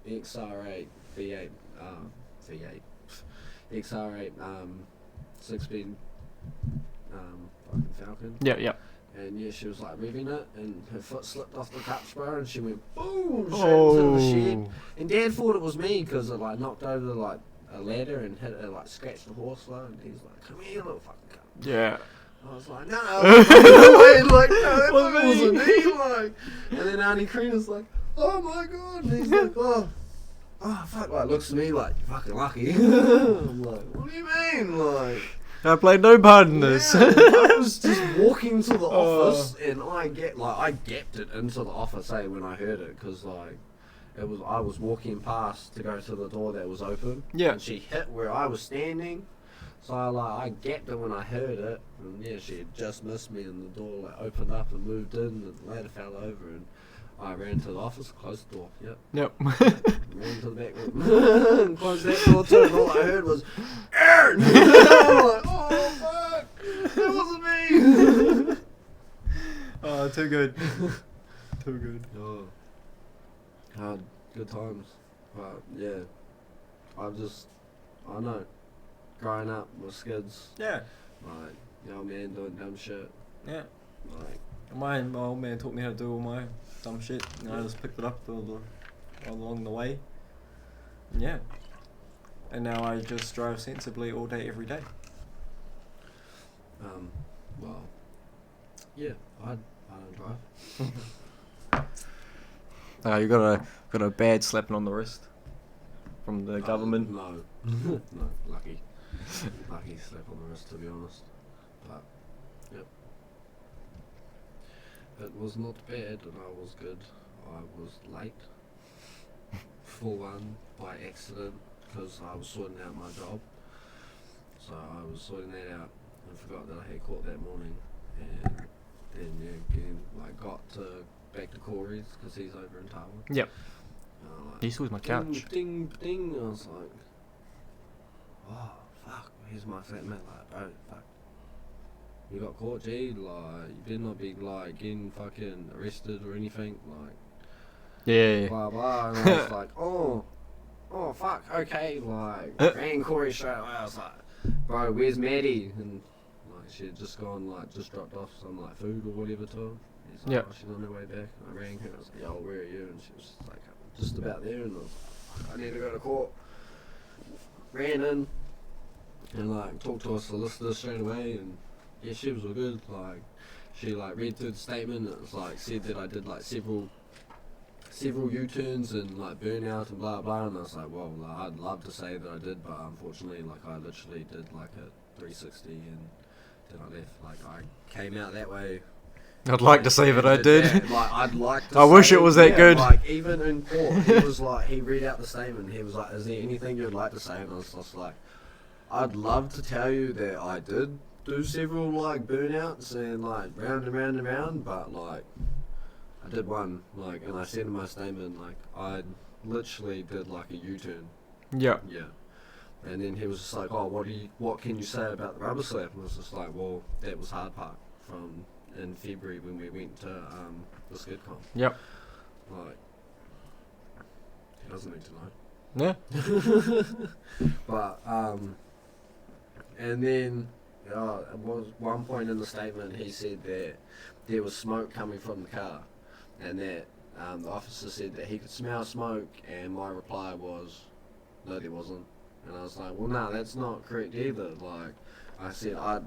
XR8 V8 XR8 6-speed fucking Falcon. Yeah. Yeah. And yeah, she was like revving it, and her foot slipped off the cup spur, and she went boom straight into the shed. And Dad thought it was me because it like knocked over like a ladder and hit it, like scratched the horse floor. And he's like, "Come here, little fucking cunt." Yeah. I was like, no, like, no, that wasn't me, like. And then Auntie Karina's like, oh my god, and he's like, oh fuck, like looks at me like, you're fucking lucky. I'm like, what do you mean, like? I played no part in this. Yeah, I was just walking to the office, and I gapped it into the office, when I heard it, because like I was walking past to go to the door that was open. Yeah. And she hit where I was standing, so I gapped it when I heard it, and yeah, she had just missed me, and the door like opened up and moved in, and the ladder fell over, and I ran to the office, closed the door. Yep. Ran to the back room, and closed that door too, and all I heard was, Aaron! I'm like, oh fuck, that wasn't me! Oh, too good. Too good. Oh, had good times, but yeah, I know, growing up with skids, Yeah. like, you know, man doing dumb shit, Yeah. like, My old man taught me how to do all my dumb shit, and I just picked it up along the way. Yeah. And now I just drive sensibly all day, every day. well, yeah, I don't drive. You got a bad slapping on the wrist from the government. No, no, lucky slap on the wrist, to be honest. But yep, it was not bad, and I was good. I was late for one by accident because I was sorting out my job. So I was sorting that out and forgot that I had court that morning, and then again got back to Corey's because he's over in Taiwan. Yep. Like, He was my couch. Ding, ding, ding. I was like, oh fuck, here's my flatmate. Like, bro, fuck. You got caught, G. Like, you better not be like getting fucking arrested or anything. Like, Yeah. blah blah. And I was like, oh fuck, okay. Like, rang Corey straight away. I was like, bro, where's Maddie? And like, she had just gone, like, just dropped off some like food or whatever to her. He's like, oh, she's on her way back. And I rang her. I was like, yo, where are you? And she was just like, just about there. And I was like, fuck, I need to go to court. Ran in and like talked to a solicitor straight away, and yeah, she was all good. Like, she like read through the statement. It was like said that I did like several U-turns and like burnout and blah blah. And I was like, well, like, I'd love to say that I did, but unfortunately, like, I literally did like a 360 and then I left. Like, I came out that way. I'd like to say that I did. That. Like, I'd like to I wish say, it was that good. Like, even in court, he was like, he read out the statement. He was like, is there anything you'd like to say? And I was just like, I'd love to tell you that I did do several like burnouts and like round and round and round, but like I did one, like, and I said in my statement, like, I literally did like a U-turn. Yeah. Yeah. And then he was just like, oh, what can you say about the rubber slap? And I was just like, well, that was Hard Park from in February when we went to the skid comp. Yep. Like, he doesn't need to know. Yeah. But and then it was one point in the statement he said that there was smoke coming from the car, and that the officer said that he could smell smoke, and my reply was, no, there wasn't. And I was like, well, no, that's not correct either. Like, I said I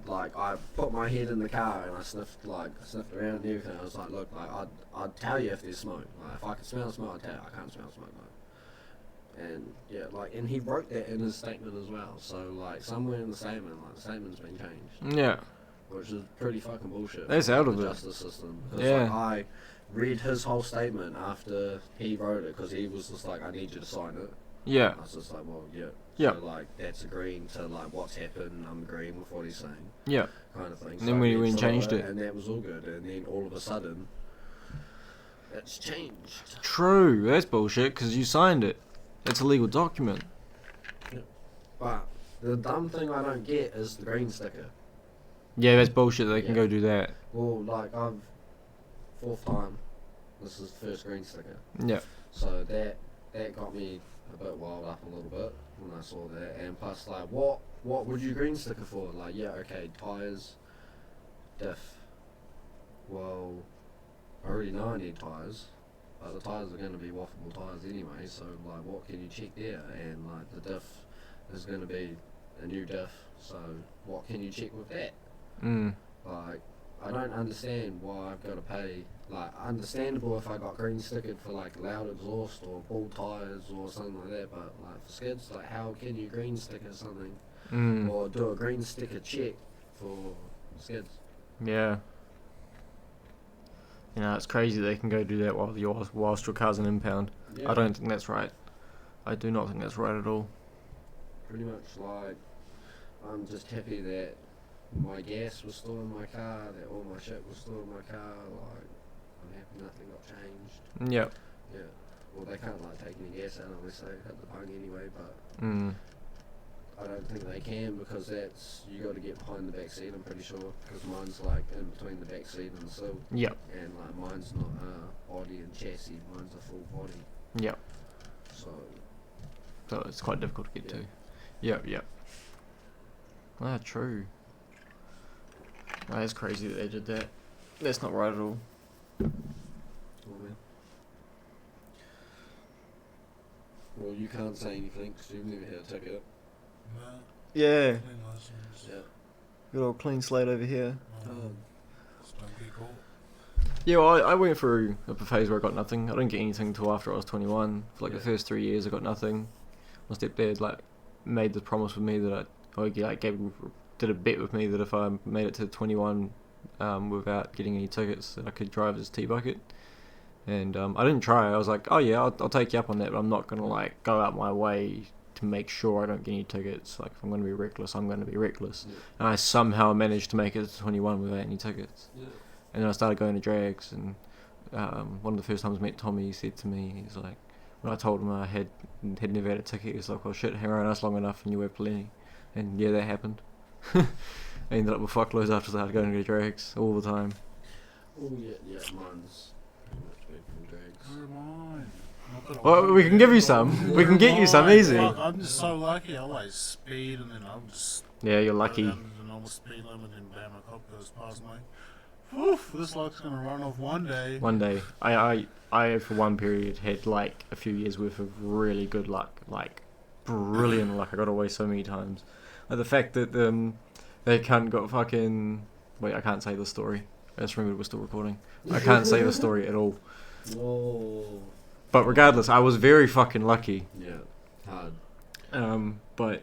put my head in the car and I sniffed around and everything. I was like, look, like, I'd tell you if there's smoke. Like, if I could smell smoke, I'd tell you. I can't smell smoke, like. And yeah, like, and he wrote that in his statement as well. So like, somewhere in the statement, like, the statement's been changed. Yeah. Which is pretty fucking bullshit. That's out of the it. justice system. Because Yeah. like, I read his whole statement after he wrote it, because he was just like, I need you to sign it. Yeah. I was just like, well, yeah. Yeah. So like, that's agreeing to like what's happened. I'm agreeing with what he's saying. Yeah. Kind of thing. And then when he went and changed it. And that was all good. And then all of a sudden, it's changed. True. That's bullshit because you signed it. It's a legal document. But the dumb thing I don't get is the green sticker. Yeah, that's bullshit. They can Yeah. go do that. Well, like, fourth time. This is the first green sticker. Yeah. So that got me a bit wild up a little bit when I saw that. And plus, like, what would you green sticker for? Like, yeah, okay, tyres, diff. Well, I already know I need tyres, but the tyres are going to be waffable tyres anyway, so like, what can you check there? And like, the diff is going to be a new diff, so what can you check with that? Like, I don't understand why I've got to pay. Like, understandable if I got green stickered for like loud exhaust or bald tyres or something like that, but like for skids, like, how can you green sticker something or do a green sticker check for skids? Yeah. You know, it's crazy they can go do that whilst your car's an impound. Yeah. I don't think that's right. I do not think that's right at all. Pretty much, like, I'm just happy that my gas was still in my car, that all my shit was still in my car. Like, I'm happy nothing got changed. Yep. Yeah. Well, they can't like take any gas out unless they hit the bung anyway, but I don't think they can, because that's, you got to get behind the back seat, I'm pretty sure, because mine's like in between the back seat and the sill. Yep. And like, mine's not body and chassis, mine's a full body. Yep. So it's quite difficult to get Yeah. to. Yep. Yep. Ah, true. That's crazy that they did that. That's not right at all. oh, man. Well, you can't say anything because you've never had a ticket. No, Yeah. clean license. Yeah. Good old clean slate over here. Just don't get caught. Yeah, well, I went through a phase where I got nothing. I didn't get anything until after I was 21. For like the first 3 years, I got nothing. My stepdad like made the promise with me that I gave did a bet with me that if I made it to 21 without getting any tickets, that I could drive his T-bucket. And I didn't try. I was like, oh yeah, I'll take you up on that, but I'm not gonna like go out my way to make sure I don't get any tickets. Like if I'm gonna be reckless, I'm gonna be reckless. Yeah. And I somehow managed to make it to 21 without any tickets. Yeah. And then I started going to drags, and one of the first times I met Tommy, he said to me, he's like, when I told him I had never had a ticket, he was like, oh shit, hang around us long enough and you have plenty. And yeah, that happened. I ended up with fuckloads after that, going to drags all the time. Oh yeah, mine's pretty much been from drags. Where am I? Not that I Well, want we to can be, give you but- some. We can get you some Mine, easy. fuck, I'm just so lucky. I like speed and then I'll just Yeah, you're go lucky. down to the normal speed limit and bam, a cop goes past me. Whew, this luck's gonna run off one day. One day, I for one period had like a few years worth of really good luck, like brilliant luck. I got away so many times. Like the fact that they cunt got fucking. Wait, I can't say the story. I just remembered we're still recording. I can't say the story at all. Oh. But regardless, I was very fucking lucky. Yeah. Hard. But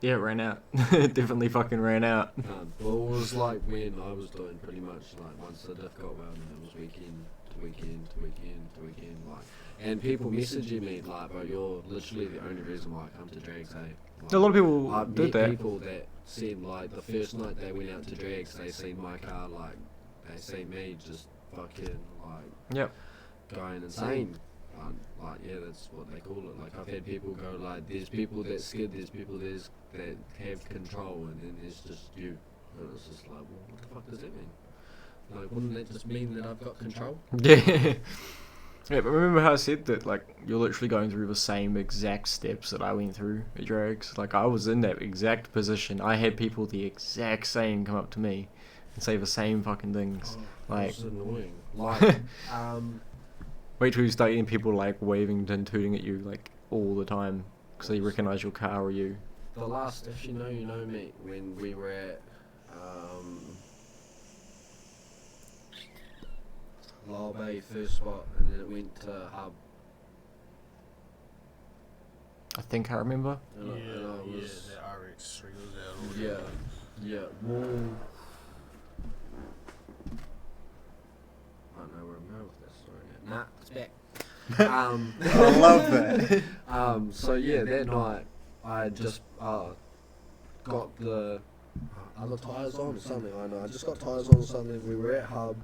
yeah, it ran out. It definitely fucking ran out. Well, it was like when I was doing pretty much like once the diff got around and it was weekend to weekend to weekend to weekend, like, and people messaging me like, bro, you're literally the only reason why I come to drags, hey. Like, A lot of people I've did met that. people that said like the first night they went out to drags, they seen my car, like they see me just fucking like Yep. going insane. Like yeah, that's what they call it. Like I've had people go like, there's people that skid, there's people that have control, and then there's just you. And it's just like, well, what the fuck does that mean? Like, wouldn't that just mean that I've got control? Yeah. Yeah, but remember how I said that, like, you're literally going through the same exact steps that I went through at drags? Like, I was in that exact position. I had people the exact same come up to me and say the same fucking things. Like, It's annoying. Like, wait till you start getting people, like, waving and tooting at you, like, all the time because they recognise your car or you. the last, if you know me, when we were at Lyle Bay first spot, and then it went to Hub. I think I remember. And I was, the RX3 was out. yeah. Well, I don't know where I'm going with this story now. Nah, it's back. I love that. So yeah, that night I just got the other tyres on or something. I know I just got tyres on or something. We were at Hub,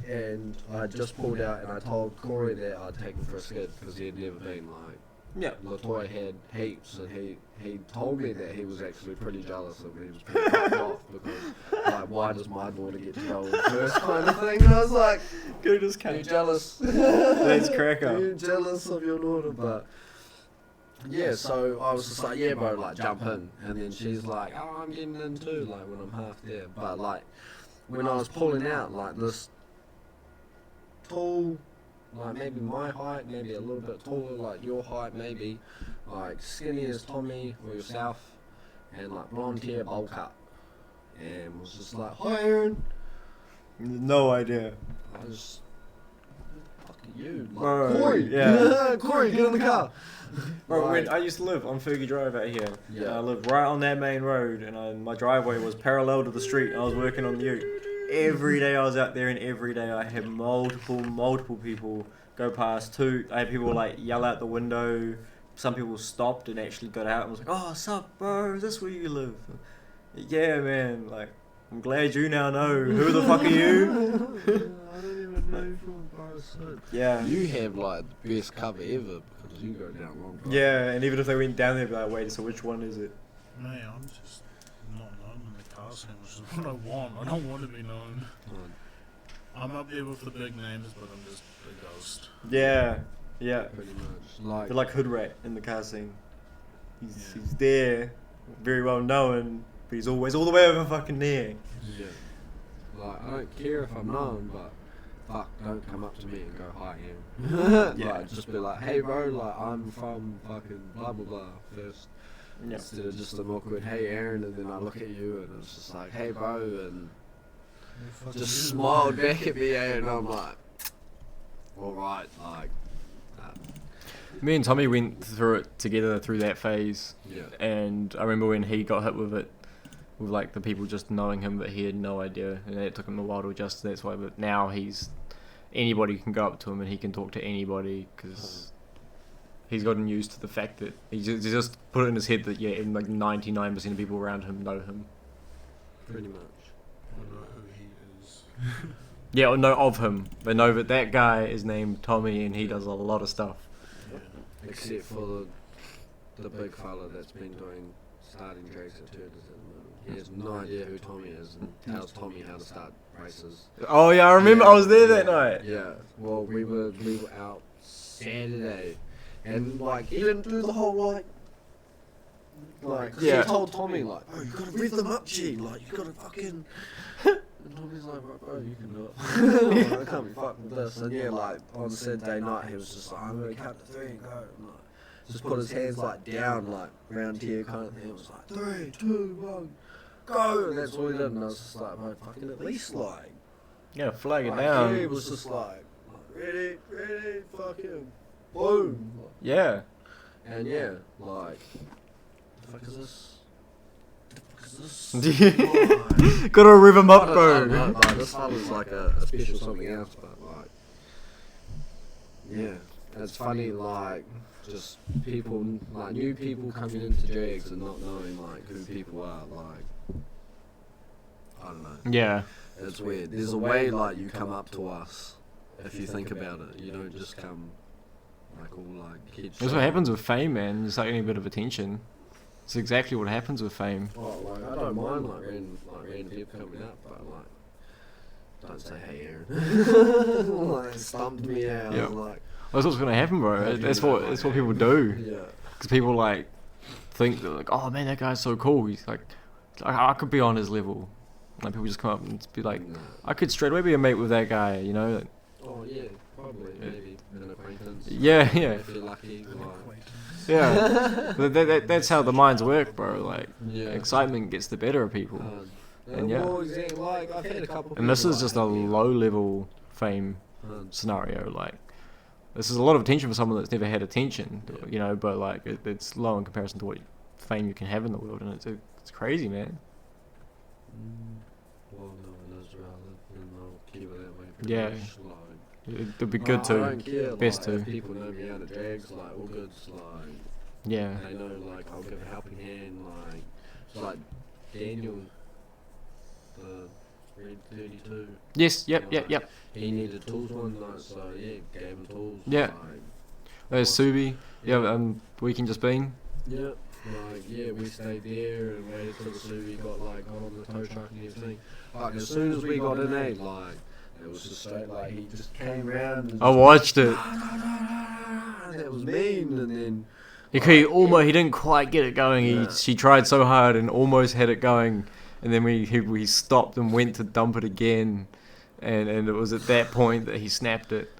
and I just pulled out, and I told Corey that I'd take him for a skid because he had never been. Like, Yeah. Latoya had heaps, and he told me that he was actually pretty jealous of me. He was pretty fucked off because, like, why does my daughter get to go in first kind of thing? And I was like, Good as are you jealous? Let's crack Are up. you jealous of your daughter? But yeah, so I was just like, yeah, bro, like jump in, and then she's like, oh, I'm getting in too, like when I'm half there. But like when I was pulling out, like this tall, like maybe my height, maybe a little bit taller, like your height maybe, like skinny as Tommy or yourself, and like blonde hair, bowl cut, and was just like, hi Aaron. No idea. I just, fuck you, like, Bro, Corey, yeah. Corey, get in the car. Bro, Like, when I used to live on Fergie Drive out here. Yeah. I lived right on that main road, and my driveway was parallel to the street, and I was working on the ute. Every day I was out there, and every day I had multiple people go past too. I had people like yell out the window. Some people stopped and actually got out and was like, "Oh, sup, bro? Is this where you live?" Yeah, man. Like, I'm glad you now know. Who the fuck are you? I don't even know from Barcelona. Yeah. You have like the best cover ever because you go down long. Yeah, and even if they went down there, they'd be like, "Wait, so which one is it?" Man, I'm just not known in the car scene, which is what I want. I don't want to be known. I'm up there with the big names, but I'm just a ghost. Yeah. Yeah. Pretty much. Like, They're like hood rat in the car scene. Yeah. He's there, very well known, but he's always all the way over fucking there. yeah. Like, I don't care if I'm known, but fuck, don't come up to me and go hi Aaron. Yeah. Like, just be like, hey bro, like I'm from fucking blah blah blah first. Yeah. Instead of just an awkward hey Aaron, and then I look at you and it's just like hey bro, and just smiled back at me, and I'm like, alright, like, Me and Tommy went through it together through that phase, Yeah. and I remember when he got hit with it, with like the people just knowing him, but he had no idea, and it took him a while to adjust to that's why. But now anybody can go up to him and he can talk to anybody because he's gotten used to the fact that he just put it in his head that and like 99% of people around him know him. Pretty much. I know who he is. Yeah, or know of him. They know that guy is named Tommy and he does a lot of stuff. Yeah. Except for the big fella that's been starting drags at Turders at the moment. He has no idea who Tommy is and tells Tommy how to start races. Oh yeah, I remember. I was there that night. Yeah. Well, we were out Saturday, and like he didn't do the whole like Yeah. he told Tommy like, oh, you gotta rev them up, G. Like you gotta fucking. And Tommy's like, bro, you can do it. Like, I can't be fucked with this. And yeah, like on Saturday night, he was just like, I'm gonna count to 3 and go. And, like, just put his hands like down, like round here kind of thing. It was like 3, 2, 1, go. And that's all he did. And I was just like, bro, fucking at least like. Yeah, flag it Like, down. he was just like ready, fucking boom. Yeah. And yeah, like, the fuck is this? Like, Gotta rev him up, I bro. don't know, like, this fella's like a special something else, but like, yeah, it's funny, like, just people, like, new people coming into drags and not knowing, like, who people are, like, I don't know. Yeah. It's weird. There's a way, like, you come up to us, if you think about it. You don't just come, like, all, like, kids. That's what happens with fame, man. It's like any bit of attention. It's exactly what happens with fame. Oh, like, I don't mind, like, random people coming up, but, like, don't say, hey, Aaron. Like, stumped me out. Yep. Like, That's what's gonna happen, bro. That's what people do. yeah. Because people like think they're like, oh man, that guy's so cool. He's like I could be on his level. Like people just come up and be like, Nah. I could straight away be a mate with that guy, you know? Like, Oh, yeah, probably, maybe, an acquaintance. yeah, yeah, If you're lucky, like, yeah. But that's how the minds work, bro. Like yeah. excitement gets the better of people. And yeah. Well, exactly, like, I've had a couple And this people, is just like, a hit me up. low level fame scenario. Like this is a lot of attention for someone that's never had attention, you know. But like it's low in comparison to what fame you can have in the world, and it's crazy, man. Well, no, it is rather, and I'll keep it that way. Pretty Yeah. much, like, It'd be good I to, don't care, best like, if to. people know me out of drags, like, all good, like, Yeah. they know, like, I'll give a helping hand, like, it's like Daniel, the Red 32. Yes. you Yep. know, Yep. Yep. He needed tools one night, so yeah, gave him tools. Yeah. Like, There's Subi. Yeah. Weekend just been. yeah. Like, yeah, we stayed there and waited till the Suvi got on the tow truck and everything. Like, as soon as we got in, like, it was just straight, like, he just came round and I watched it. and that was mean, and then... He didn't quite get it going. Yeah. She tried so hard and almost had it going, and then we stopped and went to dump it again, and it was at that point that he snapped it.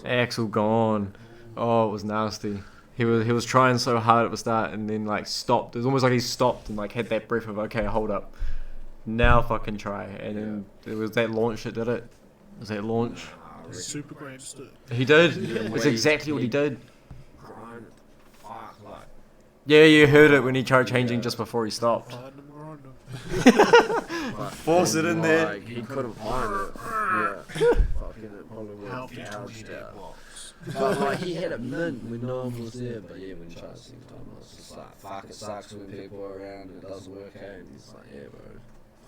Axle gone. Oh, it was nasty. He was trying so hard at the start and then like stopped. It was almost like he stopped and like had that breath of okay, hold up, now fucking try. And then it was that launch that did it. It was that launch? Super greatest it. He did. Yeah, It's he- exactly what he did. Grind, fuck, like... Yeah, you heard it when he tried changing just before he stopped. Find him, grind him. like, Force it in there. Like, he couldn't find it. Yeah. Fucking it probably would How have he told gouged you that out. box. But like he had it mint when no one was there, but yeah, when he tried to sing time, I was just like, fuck, it sucks when people are around and it doesn't work out. And he's like, yeah, bro,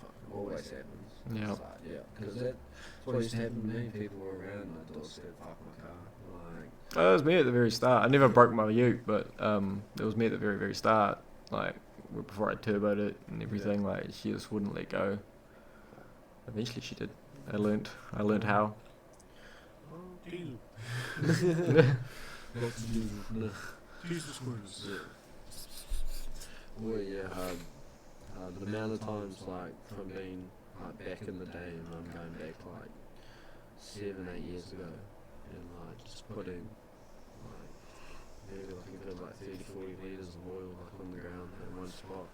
fuck, it always happens. Yeah. It's like, yeah, because that's what used to happen to me. People were around and I just said, fuck my car. Like, It was me at the very start. I never broke my ute, but it was me at the very, very start. Like before I turboed it and everything. Like she just wouldn't let go. Eventually she did. I learnt how. Oh, diesel. lots of diesel. Diesel squirters. Yeah. Well, yeah, the amount of times, like, from being, like, back in the day, and I'm going back, like, 7, 8 years ago, and, like, just put in, like, maybe, like, a good, like, 30, 40 litres of oil, like, on the ground in one spot,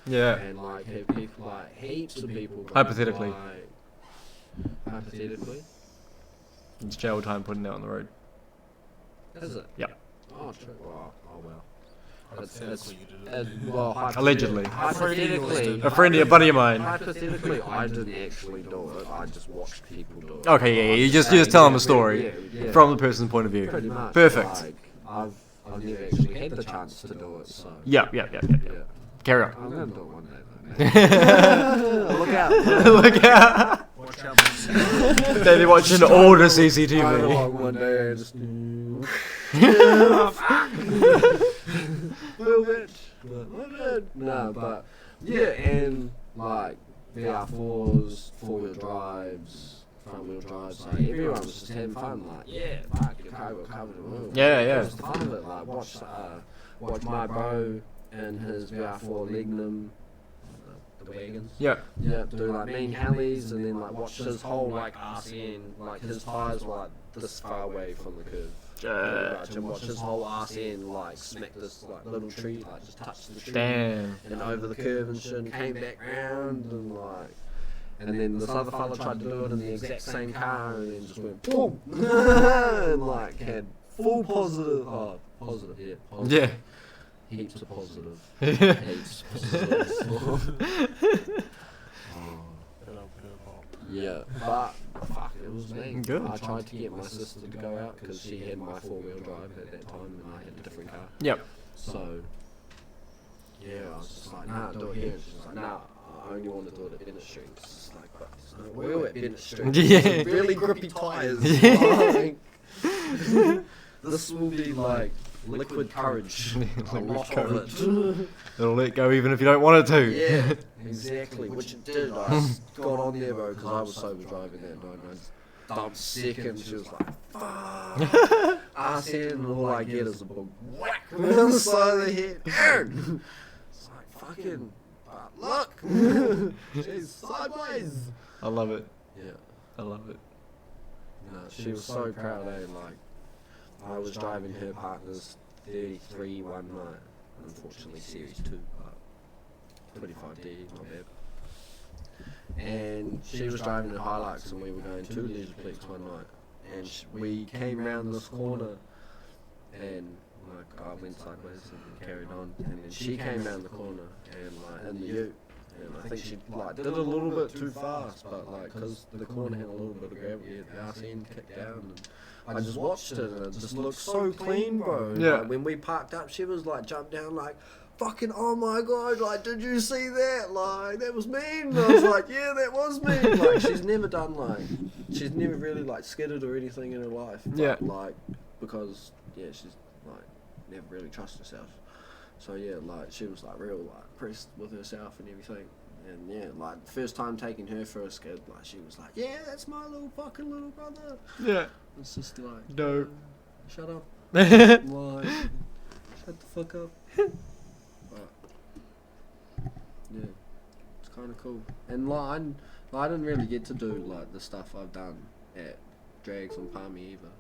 Yeah. and, like, have people, like, heaps of people, go, Hypothetically. like, hypothetically, It's jail time putting it out on the road. is it? Yep. Oh, true. Wow. Oh, well. Hypothetically, you did it. Allegedly. Hypothetically. A friend, a buddy of mine. Hypothetically, I didn't actually do it. I just watched people do it. Okay, yeah, you just tell them a story from the person's point of view. Pretty much. Perfect. Like, I've never actually had the chance to do it, so. Yeah. Carry on. I'm gonna do it one day, though, man. Look out. Look out. Watch out, boys. They're watching all the I CCTV. know, one day I just. Little bit. No, but yeah, and like VR4s, 4-wheel drives, front-wheel drives, like everyone was just having fun. Like, yeah, fuck, your car got covered in oil. Yeah. That was the fun of it. Like, watch my bro and his VR4 Lignum, the wagons. Yeah. Yeah, do like mean hellies, and then like watch his whole like RC end, like his tires were like this far away from the curve. And watch his whole arse end like smack this like little tree, like just touch the tree. Damn. And over the curve and shit, and came back round and like. And then this other fella tried to do it in the exact same car and then just went boom, and like had full positive. Oh, positive, yeah. Positive. Yeah. Heaps of positive. Heaps of positives. Yeah, but fuck, it was me. Good. I tried to get my sister to go out because she had my 4-wheel drive at that time and I had a different car. Yep. So, yeah, I was just like, nah, do it here. She's like, nah, I only want to do it at Bennett Street. It's just like, but there's no wheel at Bennett Street. Yeah. There's really grippy tyres. Like, this will be like liquid courage. A lot of it. It'll let go even if you don't want it to. Yeah, exactly. Which it did. I got on there, bro, because I was sober driving that night. And I dumped second. She was like, "Fuck." Ass in, and all I get is a big whack on the side of the head. Aaron. It's like fucking. Look. She's sideways. I love it. Yeah. I love it. No, she was so proud, eh? Like, I was driving her partner's 33 one night. Unfortunately, Series 2, but 25D, not bad. And she was driving her Hilux, and we were going to Leisureplex one night. And we came round this corner, and like I went sideways and carried on. And then she came round the corner, and like in the Ute. And I think she like did it a little bit too fast, but like because the corner had a little bit of gravity, the arse end kicked down. And I just watched it, and it just looked so clean, bro. Yeah. Like, when we parked up, she was like jumped down like, fucking, oh my god, like, did you see that? Like, that was mean. And I was like, yeah, that was mean. Like, she's never really like skidded or anything in her life. But, Yeah. like, because yeah, she's like never really trusted herself. So yeah, like she was like real like impressed with herself and everything. And yeah, like first time taking her for a skid, like she was like, yeah, that's my little fucking little brother. Yeah. It's just like, No. shut up. Like, shut the fuck up. But yeah, it's kind of cool. And like, I didn't really get to do like the stuff I've done at Drags on Palmy either.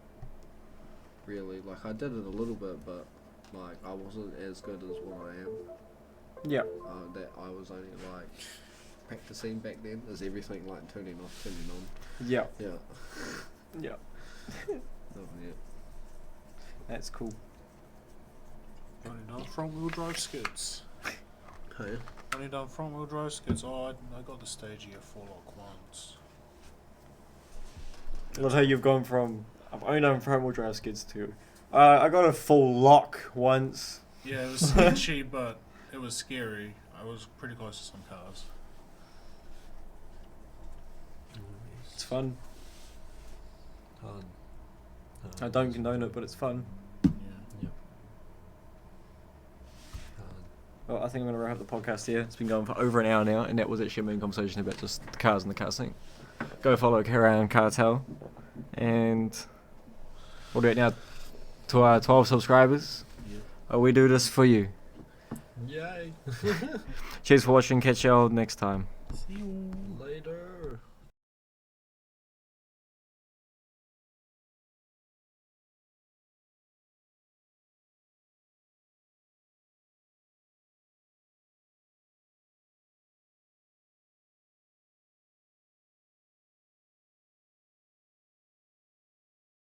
Really, like I did it a little bit, but like I wasn't as good as what I am. Yeah. That I was only like practicing back then. Is everything like turning off, turning on? Yeah. Yeah. Yeah. Yeah. That's cool. Only done front-wheel drive skids. Hey. Only done front-wheel drive skids. Oh, I got the stage year 4-lock once. That's how you've gone from. I've only done front-wheel drive skids to. I got a full lock once. Yeah, it was sketchy, but it was scary. I was pretty close to some cars. It's fun. Fun. I don't condone it, but it's fun. Yeah. Well, I think I'm going to wrap up the podcast here. It's been going for over an hour now, and that was actually a main conversation about just the cars and the car scene. Go follow Aaron Cartel. And we'll do it now to our 12 subscribers. We do this for you. Yay. Cheers for watching. Catch y'all next time. See you.